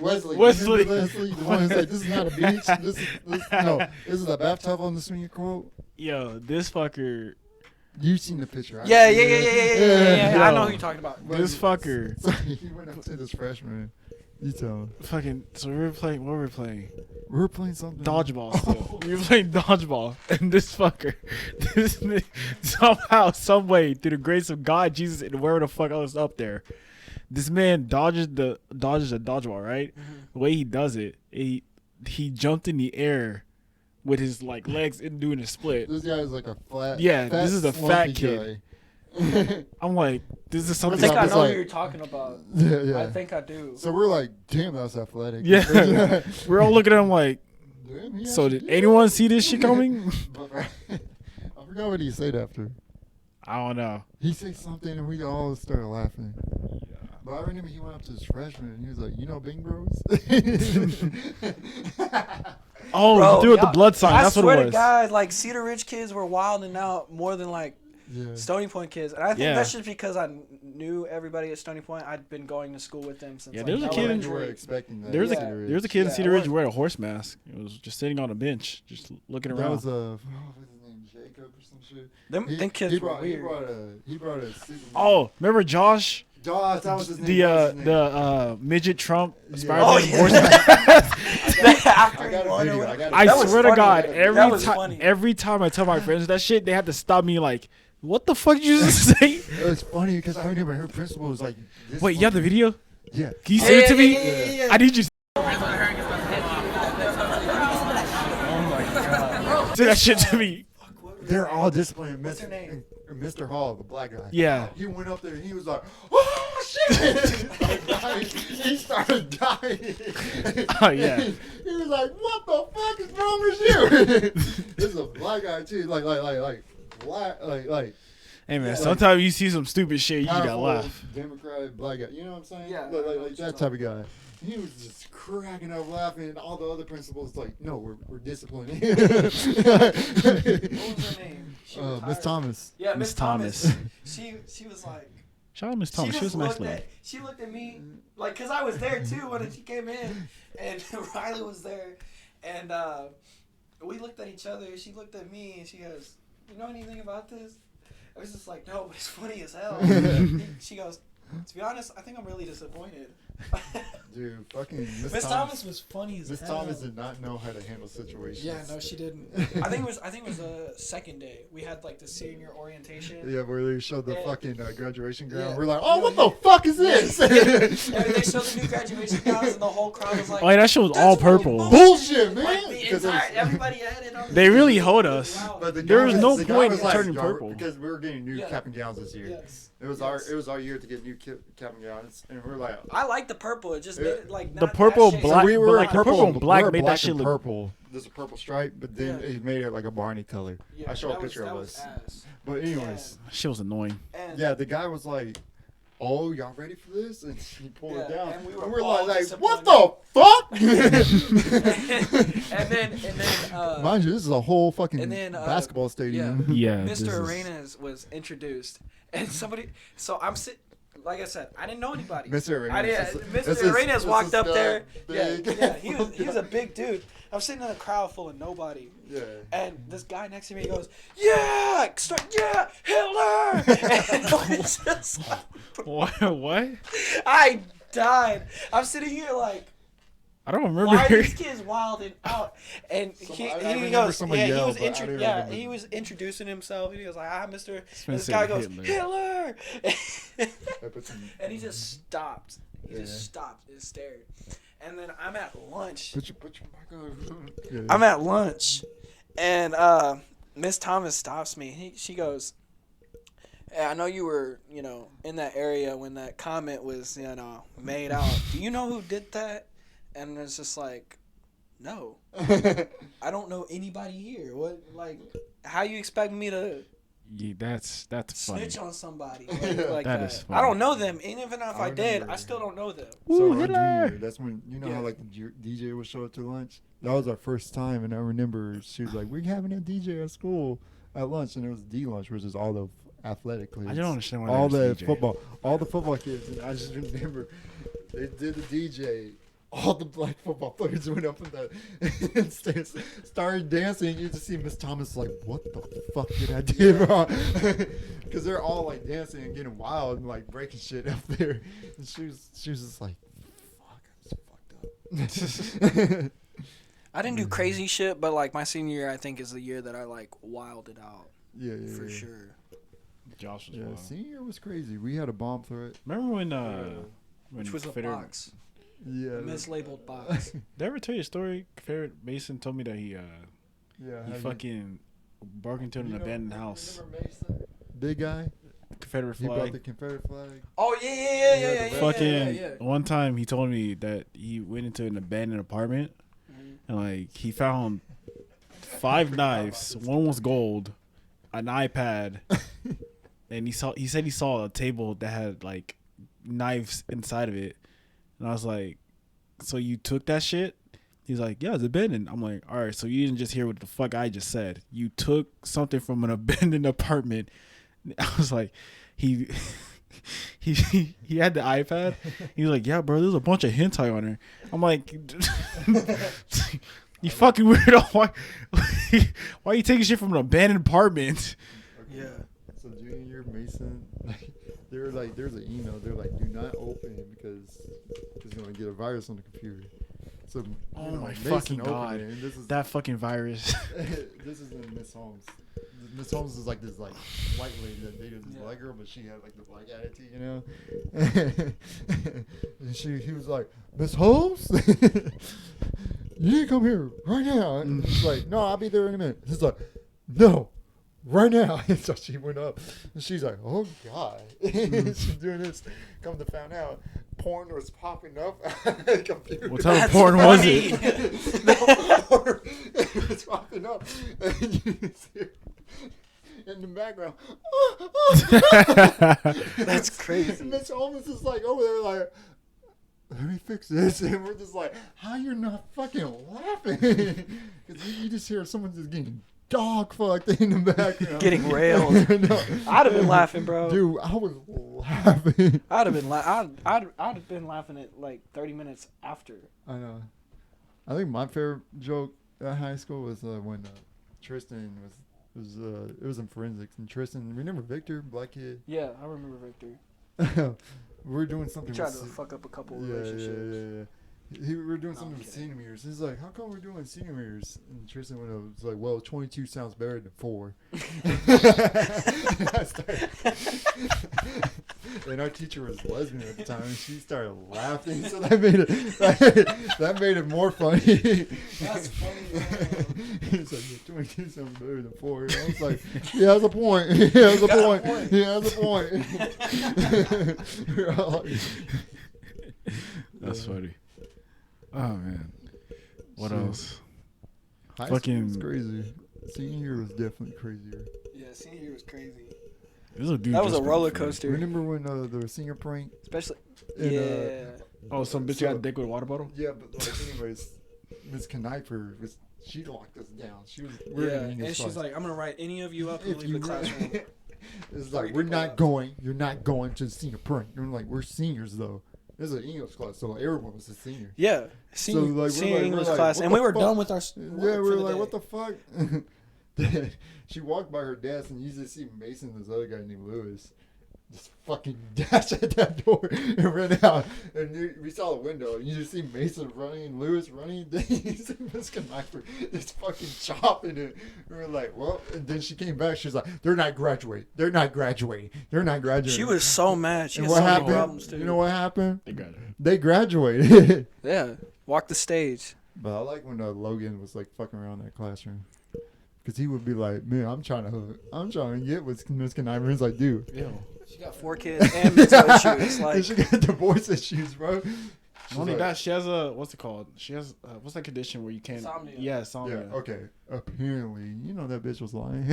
Wesley. Wesley. Wesley, the one who's like, "This is not a beach. This is a bathtub on the swing." Quote. Yo, this fucker. You've seen the picture, right? Yeah. I know Yo. who you're talking about. This fucker. So he went up to this freshman. You tell him. Fucking. So we were playing. What were we playing? We were playing something. Dodgeball. Still. We were playing dodgeball, and this fucker, this nigga, somehow, some way, through the grace of God, Jesus, and wherever the fuck I was up there, this man dodges a dodgeball. Right, the way he does it, he jumped in the air with his like legs and doing a split. This guy is like a flat. Yeah, fat, this is a slumpy fat kid. guy. I'm like, this is I something. think I It's know like- who you're talking about. Yeah. I think I do. So we're like, damn, that's athletic. Yeah, we're all looking at him like. Damn, he So actually did anyone see this shit coming? I forgot what he said after. I don't know. He said something and we all started laughing. But I remember he went up to his freshman and he was like, "You know Bing Bros?" Oh, Bro, the dude with the y'all- blood sign. I That's what swear it to was. God, like Cedar Ridge kids were wilding out more than like Yeah. Stony Point kids, and I think Yeah. that's just because I knew everybody at Stony Point. I'd been going to school with them since. Yeah, like, there was a kid in- You were elementary. expecting that. There was Yeah. a kid in Yeah, Cedar I Ridge was- who wearing a horse mask. It was just sitting on a bench, just looking That around. was what's his name, Jacob or some shit. Them kids he were brought, weird. He brought a Superman. Oh, remember Josh, Josh, that was his name. the that was his name. midget Trump Yeah. Spider-Man Oh, yeah. horse mask? After I he got a won or video. whatever. I got a I That was swear to funny. God, That was every funny. time, every time I tell my friends that shit, they have to stop me like, "What the fuck did you just say?" It was funny because I remember her principal was like, this Wait, you have the fucking- video? Yeah. Can you send it to me? Yeah. I need you. Oh my God! Send that shit to me. They're all disciplined. What's her name? Mr. Hall, the black guy. Yeah. He went up there and he was like, "Oh shit!" He started dying. Oh, yeah. He was like, "What the fuck is wrong with you?" This is a black guy too. Like black, like. Hey man, Yeah. sometimes you see some stupid shit, you just gotta powerful laugh. Democrat black guy. You know what I'm saying? Yeah. Like that type of guy. He was just cracking up laughing, and all the other principals like, "No, we're disciplined." What was her name? She Miss retired. Thomas. Yeah, Miss Miss Thomas. Thomas. She was like. Shout out Miss Thomas. She was a nice looked lady. at, she looked at me like, cause I was there too when she came in, and Riley was there, and we looked at each other. She looked at me and she goes, "You know anything about this?" I was just like, "No, but it's funny as hell." She goes, "To be honest, I think I'm really disappointed." Dude, fucking Miss Thomas was funny as Miss hell. Thomas did not know how to handle situations. Yeah, no, she didn't. I think it was the second day. We had like the senior orientation. Yeah, where they showed the Yeah. fucking graduation gown. Yeah. We're like, "Oh, what the fuck is this?" And they showed the new graduation gowns, and the whole crowd was like, Oh yeah, that shit was all "That's really purple. Bullshit, man. Like the 'Cause it entire, was- everybody had it on. They really hold us. Wow. But the There guy was no the guy point was in turning "Yo," purple. because we were getting new Yeah. cap and gowns this year. Yes. It was our year to get new cap and gowns, and we're like, I like the purple. It just made it like The not purple, that shade. black- we but were like the purple and black made that shit look- purple. There's a purple stripe, but then Yeah. it made it like a Barney color. Yeah, I show a that was- picture that of was us. ass. But anyways, Shit was annoying. And yeah, the guy was like, "Oh, y'all ready for this?" And he pulled it Yeah, down, and we and were we're all like, "What the fuck?" and then Mind you, this is a whole fucking and then, basketball stadium. Yeah, this Mr. is- Arenas was introduced, and somebody. So I'm sitting. Like I said, I didn't know anybody. Mr. Arenas. I This didn't. is- Mr. Arenas walked up there. big. Yeah, he was a big dude. I'm sitting in a crowd full of nobody. Yeah. And this guy next to me goes, "Yeah, yeah, Hitler!" And I was just like, What? I died. I'm sitting here like, I don't why remember. are these kids wilding out? And I he remember goes, someone yeah, yelled, but I don't remember. he was introducing himself. And he goes like, "Hi, Mr." And this Spencer guy goes, Hitler. "Hitler!" I put some- And he just stopped. He Yeah. just stopped and stared. And then I'm at lunch. Put your mic on. Yeah. I'm at lunch, and Miss Thomas stops me. She goes, "Hey, I know you were, in that area when that comment was, made out. Do you know who did that?" And it's just like, no, I don't know anybody here. What, like, how you expect me to Yeah, that's funny. snitch on somebody like That that? is funny. I don't know them. And even if I did, remember. I still don't know them. So Ooh, our Hitler. junior year, that's when Yeah. how like the DJ would show up to lunch. That was our first time, and I remember she was like, "We're having a DJ at school at lunch," and it was D lunch, which is all the athletic kids. I don't understand why all there's the DJ. football, all the football kids. And I just remember they did the DJ. All the black football players went up in the stairs, started dancing. And you just see Miss Thomas like, "What the fuck did I do wrong?" Because they're all like dancing and getting wild and like breaking shit up there. And she was just like, "Fuck, I'm just fucked up." I didn't do crazy shit, but like my senior year, I think is the year that I like wilded out Yeah, for sure. Josh was Yeah, wild. senior year was crazy. We had a bomb threat. Remember when Which was a Confederate- box, Yeah, a mislabeled box. Did I ever tell you a story? Confederate Mason told me that he yeah. fucking broke into an abandoned house. Big guy. Confederate He brought flag. the Confederate flag. Oh yeah. Fucking yeah. one time he told me that he went into an abandoned apartment and like he found 5 knives. One was gold, an iPad, and he said he saw a table that had like knives inside of it. And I was like, "So you took that shit?" He's like, "Yeah, it's abandoned." I'm like, "All right, so you didn't just hear what the fuck I just said. You took something from an abandoned apartment." I was like, he had the iPad. He was like, "Yeah, bro, there's a bunch of hentai on there." I'm like, "You fucking weirdo! Why are you taking shit from an abandoned apartment?" Yeah. So junior year, Mason, they were like, there's an email. They're like, "Do not open it because it's gonna get a virus on the computer." So Oh my Mason fucking opened God. it, and this is That fucking virus. this is in Miss Holmes. Miss Holmes is like this like white lady that dated this black girl, but she had like the black attitude, you know. And he was like, "Miss Holmes, you need to come here right now." And she's like, "No, I'll be there in a minute." He's like, "No, right now." And so she went up, and she's like, "Oh God," she's doing this. Come to find out, porn was popping up on the computer. What type of porn was it? It was popping up, and you can see it in the background. That's crazy. And Miss Holmes is like over there, like, "Let me fix this," and we're just like, "How you're not fucking laughing?" Because you just hear someone just getting dog fucked in the background, Getting railed. No. I'd have been laughing, bro. Dude, I was laughing. I'd have been I'd have been laughing at like 30 minutes after. I know. I think my favorite joke at high school was when Tristan it was in forensics, and Tristan, remember Victor, black kid? Yeah, I remember Victor. We were doing something. He tried to with fuck up a couple yeah, relationships. yeah. We were doing No, something I'm with kidding. centimeters. He's like, "How come we're doing centimeters?" And Tristan went up, was like, "Well, 22 sounds better than 4." And I started, and our teacher was lesbian at the time, and she started laughing. So that made it that made it more funny. That's funny, man. He's like, "Yeah, 22 sounds better than 4." And I was like, "Yeah, that's a point. Yeah, that's a got a point. point. Yeah, that's a point." We're all like, That's funny. Oh man. What So- else? high school Fucking- was crazy. Senior year was definitely crazier. Yeah, senior year was crazy. This is a dude That was just a been roller funny. coaster. Remember when the senior prank? Especially And, yeah. Oh, some bitch So- got a dick with a water bottle. Yeah, but like anyways, Miss Knifer she locked us down. She was we're Yeah, in English and she's class. like, "I'm gonna write any of you up who If leave you the classroom." it's Sorry, like we're people not out. going. You're not going to the senior prank. And we're like, we're seniors though. This is an English class, so everyone was a senior. Yeah, senior, like, we're senior like- we're English like, class, what and the we were fuck? done with our Yeah, work we for were the like, day. what the fuck? She walked by her desk, and you just see Mason and this other guy named Lewis just fucking dash at that door and run out. And we saw the window, and you just see Mason running and Lewis running. Then you see Miss Knifer just fucking chopping it. And we're like, well, and then she came back. She's like, they're not graduating. They're not graduating. They're not graduating. She was so mad. She And had what so many happened? problems too. You know what happened? They got it. They graduated. Yeah, walk the stage. But I like when Logan was like fucking around that classroom. Because he would be like, man, I'm trying to get with Miss Knifer. He's like, dude. Ew. She got 4 kids and mental issues. And Like, she got divorce issues, bro. Not only that, she has a what's it called? She has what's that condition where you can't? Insomnia. Yeah, insomnia. Yeah. Okay. Apparently, that bitch was lying.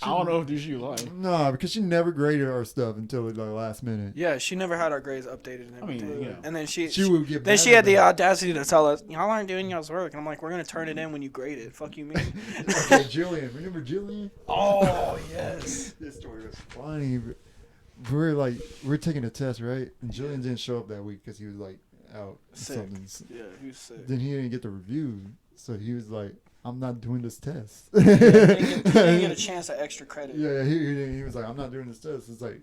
I don't know if she lying. Nah, because she never graded our stuff until the last minute. Yeah, she never had our grades updated and everything. And then she would get. Then she had the audacity to tell us, "Y'all aren't doing y'all's work," and I'm like, "We're gonna turn it in when you grade it." Fuck you, mean? Okay, Jillian, remember Jillian? Oh yes. This story was funny. We're taking a test, right? And Jillian didn't show up that week because he was like out Sick. something. Yeah, he was sick. Then he didn't get the review, so he was like, "I'm not doing this test." He didn't get a chance at extra credit. Yeah, he was like, "I'm not doing this test." It's like,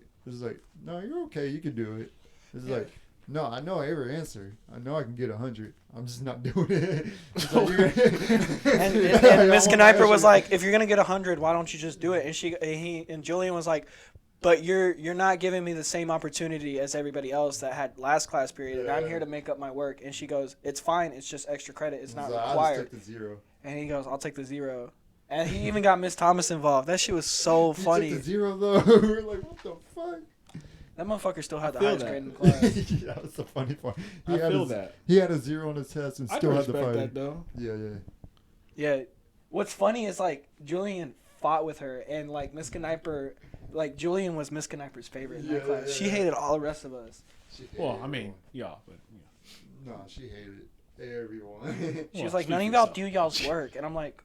"No, you're okay. You can do it." It's like, "No, I know every answer. I know I can get 100. I'm just not doing it." It's like, and Miss Kniper was like, "If you're gonna get 100, why don't you just do it?" And Julian was like, "But you're not giving me the same opportunity as everybody else that had last class period, and I'm here to make up my work." And she goes, "It's fine. It's just extra credit. It's not required." I just took the 0. And he goes, "I'll take the 0." And he even got Miss Thomas involved. That shit was so funny. He took the 0 though. We were like, "What the fuck?" That motherfucker still had the feel highest that. grade in the class. Yeah, that's the funny part. I feel that. He had a 0 on his test and I still can had the respect 5. that though. Yeah. Yeah. What's funny is like Julian fought with her, and like Miss Kniper, like Julian was Miss Kniper's favorite in that class. She hated all the rest of us. Well, I mean, yeah, but no, she hated everyone. She was like, "None of y'all do y'all's work," and I'm like,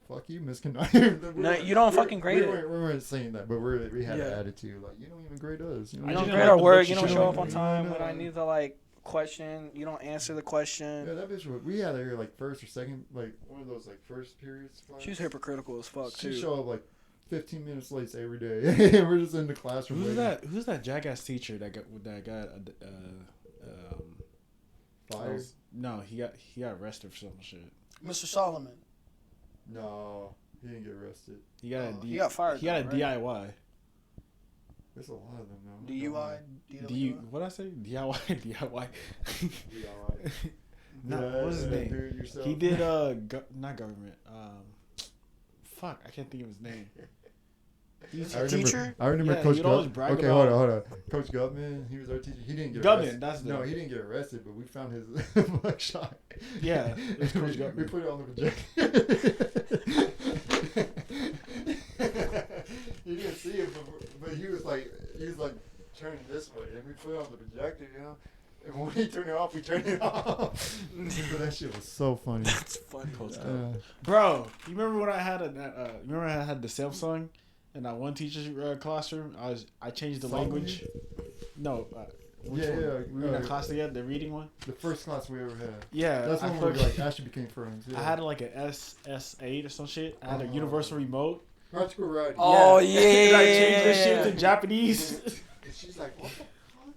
"Fuck you, Miss Kniper." "No, you don't fucking grade it. We weren't saying that, but we had an attitude like, "You don't even grade us. You don't grade our work. You don't show up on time when I need to like question. You don't answer the question." Yeah, that bitch. We had her like first or second, like one of those like first periods. She was hypocritical as fuck too. She showed up like 15 minutes late every day. We're just in the classroom. Who's that jackass teacher that got fired? No, he got arrested for some shit. Mr. Solomon. No, he didn't get arrested. He got fired. He got a right? DIY. There's a lot of them now. DUI. What I say? DIY. DIY. DIY. What was his name? Do it yourself. He did not government. Fuck, I can't think of his name. He's a teacher. I remember Yeah, Coach you'd always Gutman. brag Okay, about- hold on. Coach Gutman, he was our teacher. He didn't get Gutman, arrested. that's the No, name. he didn't get arrested, but we found his mugshot. Yeah, it was Coach Gutman. We put it on the projector. He didn't see it, but he was like turning this way, and we put it on the projector, And when he turned it off, we turned it off. But that shit was so funny. That's funny. Bro, you remember when I had the Samsung in that one teacher's classroom? I changed the language. No. Which one? We were in that class together, the reading one. The first class we ever had. Yeah, That's when we actually became friends. Yeah. I had like an SS8 or some shit. I had a universal remote. Practical writing. Oh And I changed this shit to Japanese. And she's like, "What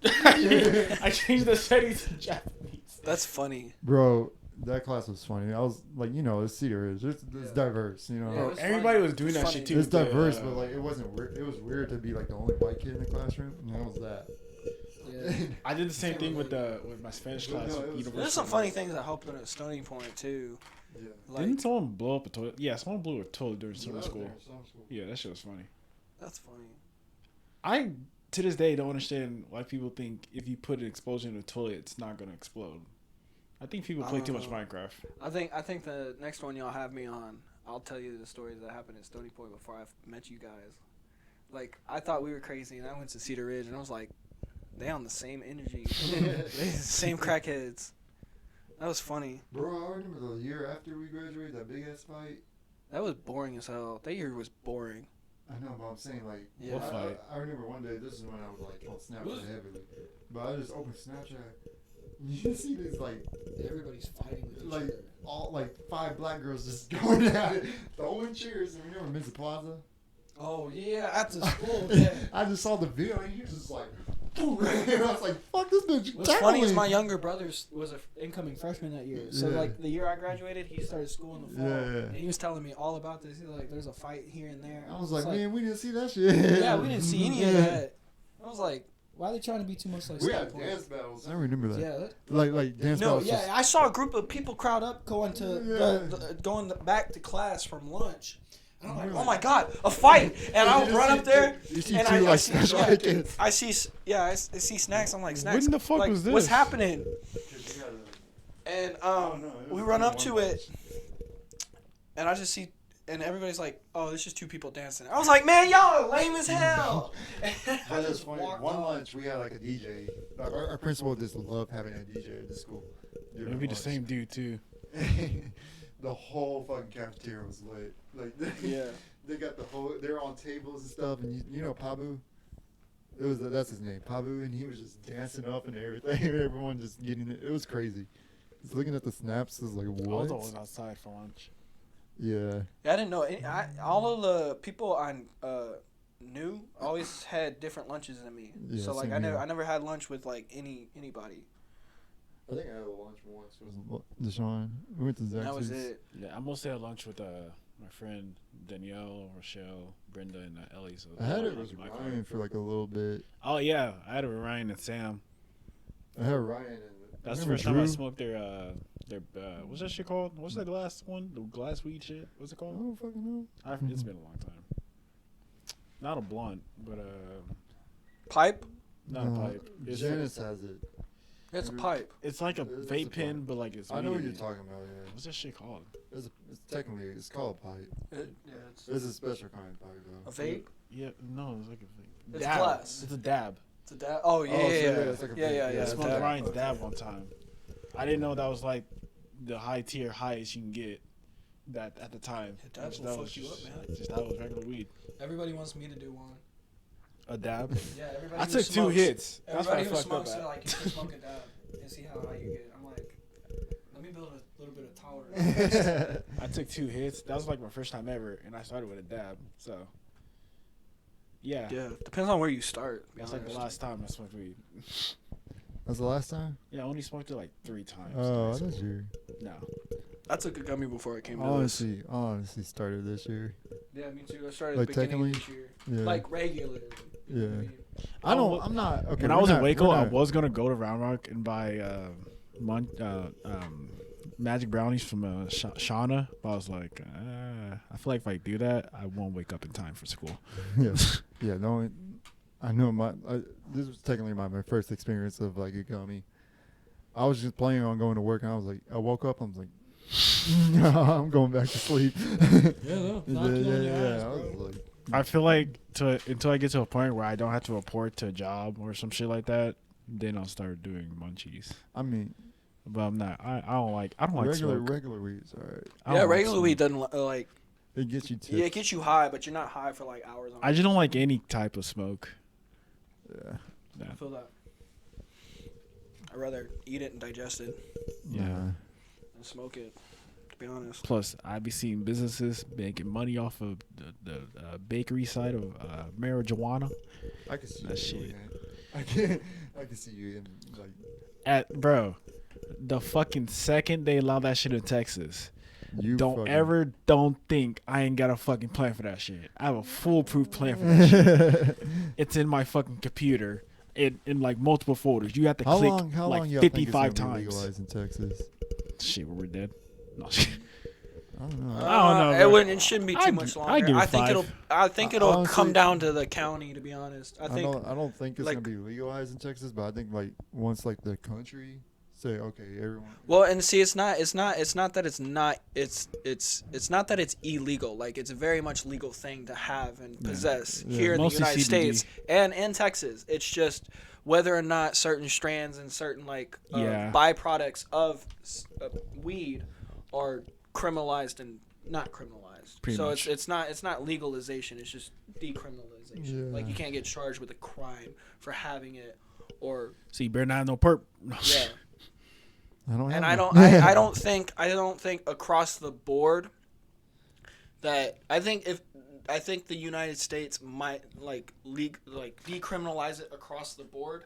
the fuck?" I changed the settings to Japanese. That's funny. Bro, that class was funny. I was like, it's Cedar Ridge. It's diverse, Yeah, Bro, it's everybody funny. was doing It's that funny. shit too. It's diverse, but like it wasn't weird. It was weird to be like the only white kid in the classroom, and that was that. Yeah. I did the same thing with my Spanish class. No, it was- University. There's some funny things that happened at Stony Point too. Yeah. Like Didn't someone blow up a toilet? Yeah, someone blew a toilet during summer Summer school. school. Yeah, that shit was funny. that's funny. I to this day don't understand why people think if you put an explosion in a toilet, it's not gonna explode. I think people play too much Minecraft. I think the next one y'all have me on, I'll tell you the stories that happened at Stony Point before I met you guys. Like I thought we were crazy, and I went to Cedar Ridge, and I was like, they on the same energy, same crackheads. That was funny. Bro, I remember the year after we graduated, that big ass fight. That was boring as hell. That year was boring. I know, but I'm saying like, Yeah. What fight? I remember one day. This is when I was like on Snapchat heavily, but I just opened Snapchat. You see these like Everybody's fighting with each like other. all like 5 black girls just going at it, throwing chairs. And remember Mrs. Plaza? Oh yeah, at the school. Yeah. I just saw the video and he was just like, boom, and I was like, fuck this bitch. What's funny is tackling. my younger brother was an incoming freshman that year. So Yeah. like the year I graduated, he started school in the fall. Yeah. And he was telling me all about this. He's like, "There's a fight here and there." I was like, It's man, we didn't see that shit. yeah, we didn't see any of that. I was like, Why are they trying to be too much like We Stony had Point? dance battles. I remember that. yeah. Like dance No, battles. yeah, I saw a group of people crowd up going to Yeah. going back to class from lunch, And I'm like, oh my god, a fight! And I'll run up there. You see And two I like see- special yeah. kids. I see Snacks. I'm like, Snacks. When the fuck like, was What's this? happening? And we run up to it, and I just see, and everybody's like, "Oh, it's just two people dancing." I was like, "Man, y'all are lame as hell." But it's funny. One lunch we had like a DJ. Like, our principal just loved having a DJ at the school. during Maybe the lunch. same dude too. The whole fucking cafeteria was lit. Like Yeah. they got the whole. They're on tables and stuff, and you know Pabu. That's his name, Pabu, and he was just dancing up and everything. And everyone just getting it. It was crazy. Just looking at the snaps, I was like, I was what? always outside for lunch. Yeah. I didn't know. All of the people I knew always had different lunches than me. Yeah, So like same I here. never had lunch with like anybody. I think I had a lunch once. Was Deshaun? We went to Zaxby's. That was it. Yeah, I mostly had lunch with my friend Danielle, Rochelle, Brenda, and Ellie. So I had it was with my Ryan car. for like a little bit. Oh yeah, I had it with Ryan and Sam. I had Ryan and. That's the remember first time I Drew? smoked their what's that shit called? What's the glass one? The glass weed shit? What's it I called? don't fucking know. It's been a long time. Not a blunt, but Pipe. not a pipe. It's, Janice has it. It's a pipe. it's like a It's a vape pen, pipe. but like it's. I know what weed. you're talking about. Yeah. What's that shit called? It's technically it's called a pipe. It's It's a special kind of pipe though. a vape. Yeah, no, it's like a vape. It's Dab. glass. It's a dab. It's a dab. Oh yeah, Oh, so yeah, yeah, it's like a yeah, vape. yeah, Yeah, yeah. I it's smoked dab. Ryan's dab one time. I didn't know that was like the high tier highest you can get. That at the time. Yeah, dabs will That fuck was you up, just- man. Just that was regular weed. Everybody wants me to do one. A dab. Yeah, everybody. I who took two smokes- hits. That's what I Everybody who fucked up smokes, they're at. like, you should smoke a dab and see how high you get. I'm like, let me build a little bit of tolerance. I took two hits. That was like my first time ever, and I started with a dab. So, yeah, Yeah, depends on where you start. to be that's like the honest. last time I smoked weed. That's the last time. Yeah, I only smoked it like 3 times. Oh, that's your. No, I took a gummy before I came to this. Honestly, started this year. Yeah, me too. I started Like at the beginning of technically? this year. Yeah. Like regularly. Yeah. I mean, I don't. well, I'm not. Okay. when I we're was in not- Waco, we're I not- was gonna go to Round Rock and buy magic brownies from Shauna, but I was like, I feel like if I do that, I won't wake up in time for school. Yeah. Yeah. No. I know this was technically my first experience of like a gummy. I was just planning on going to work, and I woke up. I was like, no, I'm going back to sleep. Yeah, no, yeah, knock you on the yeah. ass, I bro. was like, I feel like until I get to a point where I don't have to report to a job or some shit like that, then I'll start doing munchies. I mean, But I'm not. I don't like regular smoke. regular weed's alright. I yeah, don't like regular smoke. weed doesn't like. It gets you tips. Yeah, it gets you high, but you're not high for like hours. On I just don't like any type of smoke. Yeah. Yeah. I feel that. I'd rather eat it and digest it Yeah. Nah. than smoke it. To be honest. Plus, I be seeing businesses making money off of the bakery side of marijuana. I can see That you shit. doing that. I can see you in like Bro, the fucking second they allow that shit in Texas, you. don't think I ain't got a fucking plan for that shit. I have a foolproof plan for that shit. It's in my fucking computer. In like multiple folders. You have to How click long? How like long? Y'all think it's 55 gonna be times. legalized in Texas? Shit, we're dead. No, I don't know. I don't know, It bro. wouldn't. It shouldn't be too I'd much gi- longer. I'd give it I think 5. it'll. I think it'll Honestly- come down to the county. To be honest, I think. I don't think it's like- gonna be legalized in Texas, but I think like once like the country say okay, everyone. Well, and see, it's not that it's not. It's not that it's illegal. Like it's a very much legal thing to have and possess Yeah. here in the Mostly United CBD. States and in Texas. It's just whether or not certain strands and certain like Yeah. byproducts of weed are criminalized and not criminalized. Pretty so much. it's not legalization. It's just decriminalization. Like Yeah. you can't get charged with a crime for having it, or So you better not have no perp. yeah. I don't. And have I no- don't think across the board that I think the United States might like decriminalize it across the board,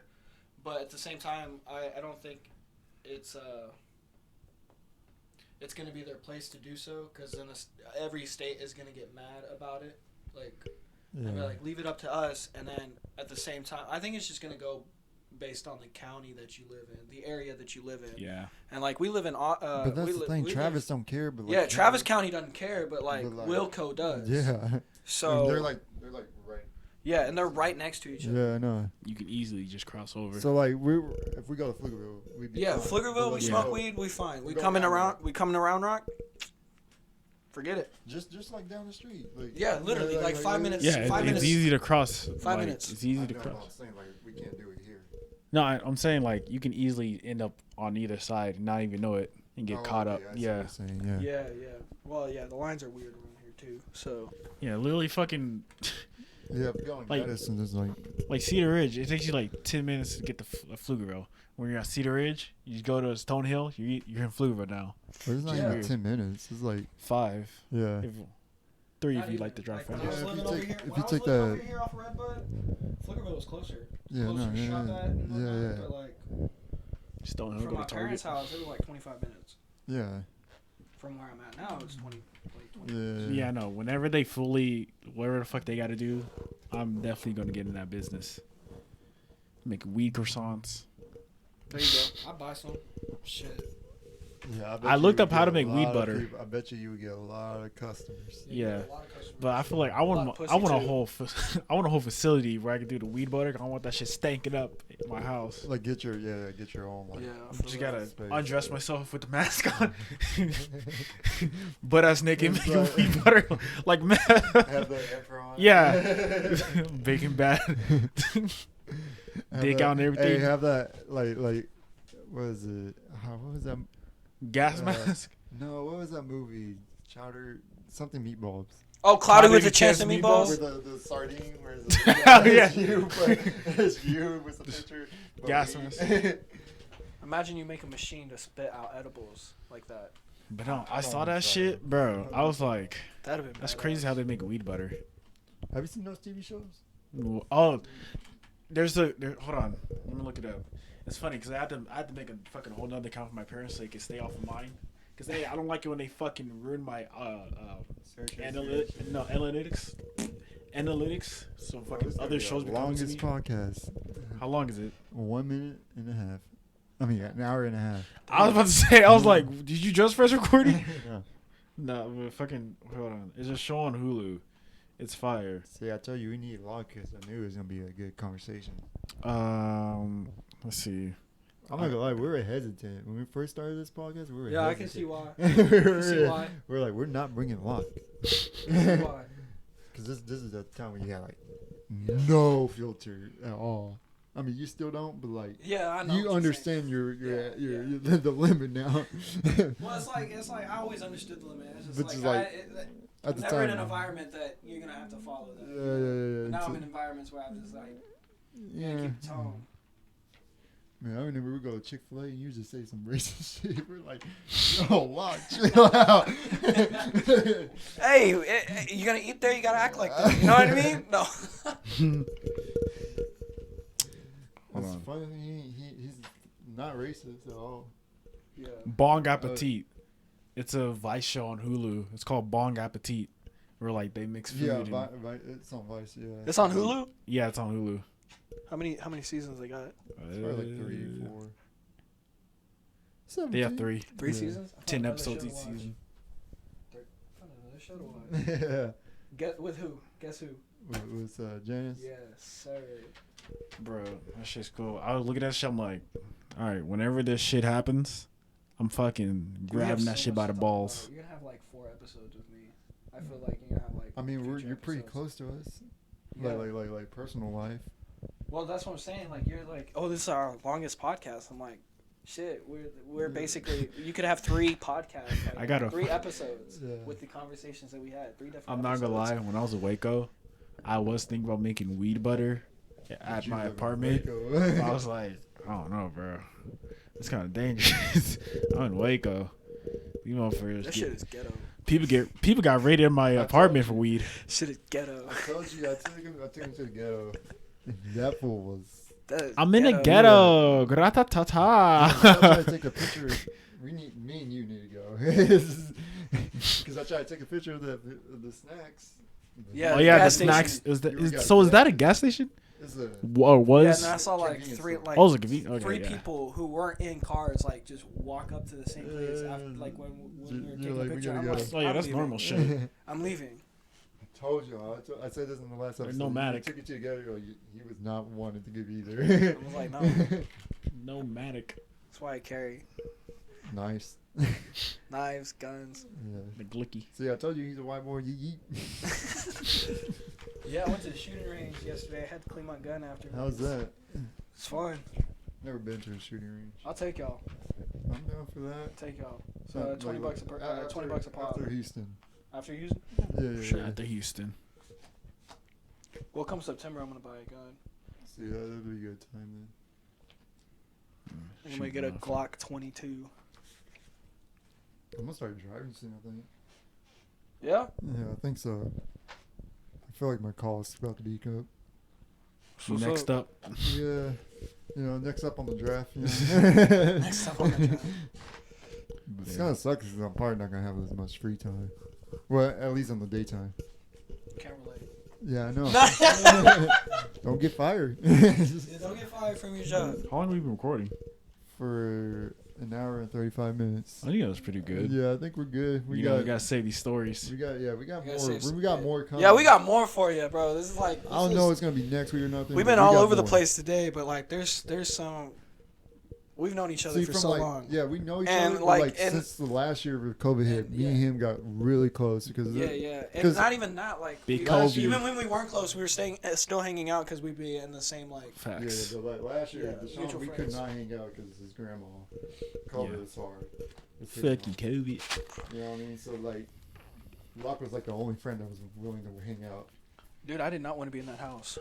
but at the same time I don't think it's going to be their place to do so, because then every state is going to get mad about it, like. Yeah. And be like, leave it up to us, and then at the same time, I think it's just gonna go based on the county that you live in, the area that you live in. Yeah. And like we live in But that's the thing. Travis don't care. But like, yeah, Travis County doesn't care, but like Wilco does. Yeah. So they're like right. yeah, and they're right next to each other. Yeah, I know. You can easily just cross over. So like if we go to Pflugerville, we'd be Yeah, fine. Pflugerville, we But, smoke like, weed, we fine. We go coming down around, we coming around Rock. Forget it. Just like down the street. Like, Yeah, literally, like 5 minutes. yeah, 5 it's minutes. easy to cross. 5 minutes. It's easy to I'm cross. saying like we can't do it here. No, I'm saying like you can easily end up on either side and not even know it and get caught up. I see what Yeah. you're saying, yeah. Yeah. Well, yeah, the lines are weird around here too. So Yeah, literally fucking Yeah, if going Like- Madison is like Cedar Ridge. It takes you like 10 minutes to get to Pflugerville. When you're at Cedar Ridge, you go to Stonehill, you're in Pflugerville now. but it's not Yeah. even 10 minutes. It's like 5. yeah. 3 Not if you even, like to drive when fast. I was Yeah, if living you over take- here, if when you I was take living over that- here off of Redbud, Pflugerville was closer. Yeah, Closer no, to yeah, shop at and yeah, whatnot, yeah. But like Stonehill, from go my to parents' Target. house, it was like 25 minutes. Yeah. From where I'm at now, it's 20. Yeah. Yeah, no. Whenever whatever the fuck they got to do, I'm definitely gonna get in that business. Make weed croissants. There you go. I buy some. Shit. Yeah, I bet looked you up would how get to make a weed lot of butter. people- I bet you would get a lot of customers. Yeah. A lot of customers. But I feel like I lot want of pussy I want a too. whole I want a whole facility where I can do the weed butter. I want that shit stanking up in my house. Like get your own like. Yeah. Just gotta Space. undress myself with the mask on, butt ass naked, It's making like- weed butter like meth. Have the emperor on. Yeah, baking bad. Have Dick that- out and everything. Hey, have that like what is it? What was that? Gas Uh, mask. No, what was that movie? Chowder something meatballs. Oh, Cloudy with a with Chance of Chance Meatballs? Where the sardine, where Oh, yeah. it's you, but it's you with the picture. but Gas we- mask. Imagine you make a machine to spit out edibles like that. But no, I I saw don't that think so. shit, bro. I was like, That'd have been that's badass. crazy how they make weed butter. Have you seen those TV shows? Oh, hold on, let me look it up. It's funny because I had to make a fucking whole nother account for my parents so they could stay off of mine. Cause I don't like it when they fucking ruin my analytics. So fucking other shows become longest podcast. How long is it? 1 minute and a half. I mean, an hour and a half. I was about to say. I was like, did you just press recording? Yeah. No, but fucking hold on. It's a show on Hulu. It's fire. See, I told you we need Loch because I knew it was gonna be a good conversation. Let's see. I'm not gonna lie, we were hesitant when we first started this podcast. We were Yeah, I hesitant. can see why. we I can see were, why. we're like, we're not bringing Loch I can see why. because this is the time when you got like no filter at all. I mean, you still don't, but like Yeah, I know. you what you're understand saying. your Yeah. the limit now. Well, it's like I always understood the limit. It's just But like, just like, I'm at the never in an time. environment that you're gonna have to follow that. Yeah. But now I'm So- in environments where I'm just like, yeah. keep the tone. Man, I remember we go to Chick-fil-A and you just say some racist shit. We're like, yo, Loch, chill out. Hey, you gonna eat there? You gotta act like that. You know what I mean? No. Hold It's on. funny. He's not racist at all. Yeah. Bong Appetit. It's a Vice show on Hulu. It's called Bong Appetit, where like they mix food. Yeah, and, it's on Vice. Yeah, It's on Hulu. yeah, it's on Hulu. How many seasons they got? It's probably like 3, 4. They have 17. 3. 3 Yeah. seasons. 10 episodes each season. Found another show to watch. Yeah, Get with who? Guess who? with Janice. Yes, sir. Bro, that shit's cool. I was looking at that shit. I'm like, all right, whenever this shit happens, I'm fucking We have grabbing so that shit much by the to talk balls. about. You're gonna have like 4 episodes with me. I feel like you're gonna have like. I mean, future you're pretty episodes. close to us. Yeah. Like personal life. Well, that's what I'm saying. Like you're like, oh, this is our longest podcast. I'm like, shit, we're basically. You could have 3 podcasts. Like, I gotta- 3 episodes Yeah. with the conversations that we had. 3 different. I'm not gonna lie. When I was in Waco, I was thinking about making weed butter at You my live in apartment. Waco. I was like, I don't know, bro. It's kind of dangerous. I'm in Waco. You motherfuckers. That shit is ghetto. People got raided in my told apartment you. for weed. Shit is ghetto. I told you, I took him to the ghetto. That fool was. That is I'm in the ghetto. I'm Gratatata. trying to take a picture. Me and you need to go. Because I tried to take a picture of the snacks. Yeah, Oh yeah, the gas snacks. station. Is You got so is gas. that a gas station? It's a Or was? Yeah, and then I saw like Convenience three store. like Oh, it was a convenience. Okay, three yeah. people who weren't in cars like just walk up to the same place after, like when we were You're taking like, a we picture. gotta I'm go. like, Oh yeah, I'm that's leaving. normal shit. I'm leaving. told you. I said this in the last episode. nomadic. You took it together. Like, he was not wanting to give either. I was like, no. Nomadic. That's why I carry Nice. knives, guns. Yeah. The glicky. See, I told you he's a white boy. Yeet. Yeah, I went to the shooting range yesterday. I had to clean my gun after. How's that? It's fun. Never been to a shooting range. I'll take y'all. I'm down for that. Take y'all. So, 20 bucks a per, 20 bucks a pop. After Houston. After you, Yeah. Sure. At the Houston. well, come September, I'm gonna buy a gun. See, that'll be a good time then. I'm gonna get a Glock 22. I'm gonna start driving soon, I think. Yeah. Yeah, I think so. I feel like my call is about to be up. What's Next up? up. Yeah. Next up on the draft. You know? Next up on the draft. It's gonna suck because I'm probably not gonna have as much free time. Well, at least on the daytime. Can't relate. Yeah, I know. Don't get fired. Yeah, don't get fired from your job. How long have we been recording? For an hour and 35 minutes. I think that was pretty good. Yeah, I think we're good. We gotta say these stories. we got We gotta more. save some- We got more coming. Yeah, we got more for you, bro. This is like. I don't know if it's gonna be next week or nothing. We've but been we all got over the more. place today, but like, there's some. We've known each other See, for from so like, long. yeah, we know each And, other. like, Like and- since the last year of COVID hit, and, me and yeah. him got really close because Yeah, yeah, and 'cause- not even that. Like, Because we, you- even when we weren't close, we were still hanging out because we'd be in the same like. Facts. Yeah, but like last year, Yeah, Deshaun, mutual we could friends. not hang out because his grandma. COVID Yeah. was hard. It's hitting Fuck you, hard. COVID. You know what I mean? So like, Loch was like the only friend that was willing to hang out. Dude, I did not want to be in that house.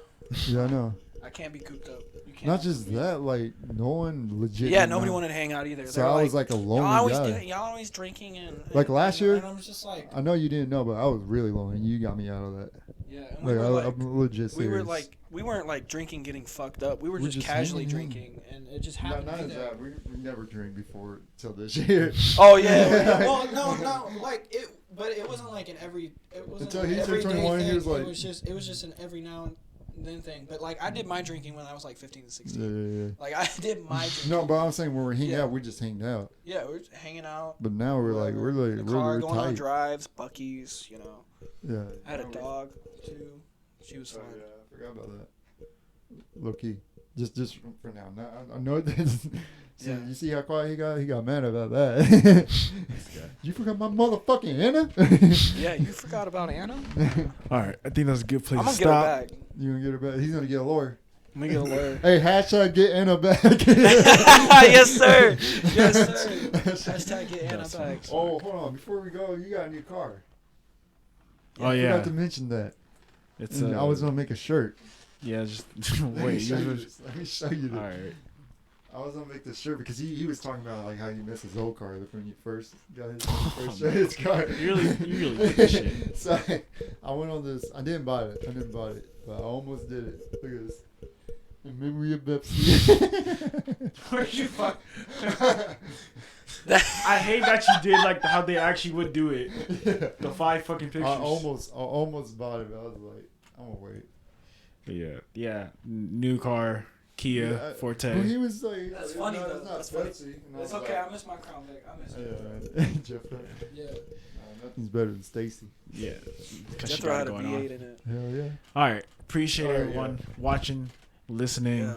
Yeah, I know. I can't be cooped up. You can't. Not just that, like no one legit. Yeah, did nobody not- wanted to hang out either. So They were I was like a y'all lonely always guy. y'all always drinking and Like last year? and I was just like, I know you didn't know, but I was really lonely. You got me out of that. yeah, and we Like, were like, I'm legit serious. we were like, we weren't like drinking, getting fucked up. We were We're just just casually hanging. drinking, and it just not, happened. not to as be there. that. We never drank before till this year. Oh yeah. Well, no, like it, but it wasn't like an every. It wasn't Until an he turned everyday 21, he thing. was like- it was just an every now and then thing. But like I did my drinking when I was like 15 to 16. Yeah. Like I did my drinking. No, but I'm saying when we're hanging Yeah. out, we just hanged out. Yeah, we were just hanging out. But now we're like in the car, we're going on tight. drives, Bucky's. You know, Yeah. I had a Now we- dog too. She was Oh, fun. yeah, I forgot about that. Low key. Just for now. Now I know this. See, Yeah. You see how quiet he got? He got mad about that. You forgot my motherfucking Anna? Yeah, you forgot about Anna. All right, I think that's a good place I'm to gonna get her stop. back. You gonna get her back? He's gonna get a lawyer. I'm gonna get a lawyer. Hey, hashtag get Anna back. Yes, sir. Yes, sir. Hashtag get Anna That's back. Oh, hold on. Before we go, you got a new car. Oh I yeah, forgot to mention that. it's And I was gonna make a shirt. yeah. Just Let me wait. show you you this. Let me show you all this. right. I was gonna make this shirt because he was talking about like how he missed his old car like when he first got his first man. his car. You really did this shit. So I went on this. I didn't buy it. But I almost did it. Look at this. In memory of Pepsi. Where'd you fuck? I hate that you did like how they actually would do it. Yeah. The 5 fucking pictures. I almost bought it, but I was like, I'm gonna wait. But yeah. New car, Kia Yeah, Forte. Well, he was like, That's it's funny, not- though. it's not That's funny. Pepsi. And I It's was okay. like, I miss my Crown Vic. I miss it. Jeff. Yeah. Nothing's better than Stacy. Yeah. 'Cause she Jethro got had it a going V8 on. in it. Hell yeah. All right. Appreciate All right, everyone watching, listening. Yeah.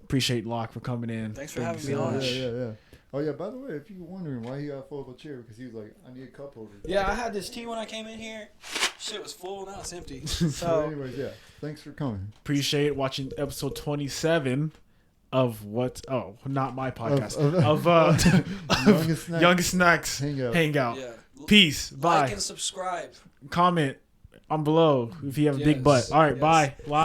Appreciate Locke for coming in. Thanks for Thank having you me so on. much. Yeah. Oh yeah. By the way, if you're wondering why he got a foldable chair, because he was like, I need a cup holder. Yeah, I had this tea when I came in here. Shit was full. Now it's empty. So, So anyways, yeah. Thanks for coming. Appreciate watching episode 27 of what? Oh, not my podcast. Of- Youngest Snack Youngest Snacks Hangout. Hangout. yeah. Peace. Bye. Like and subscribe. Comment on below if you have a big Yes, butt. All right. yes. Bye.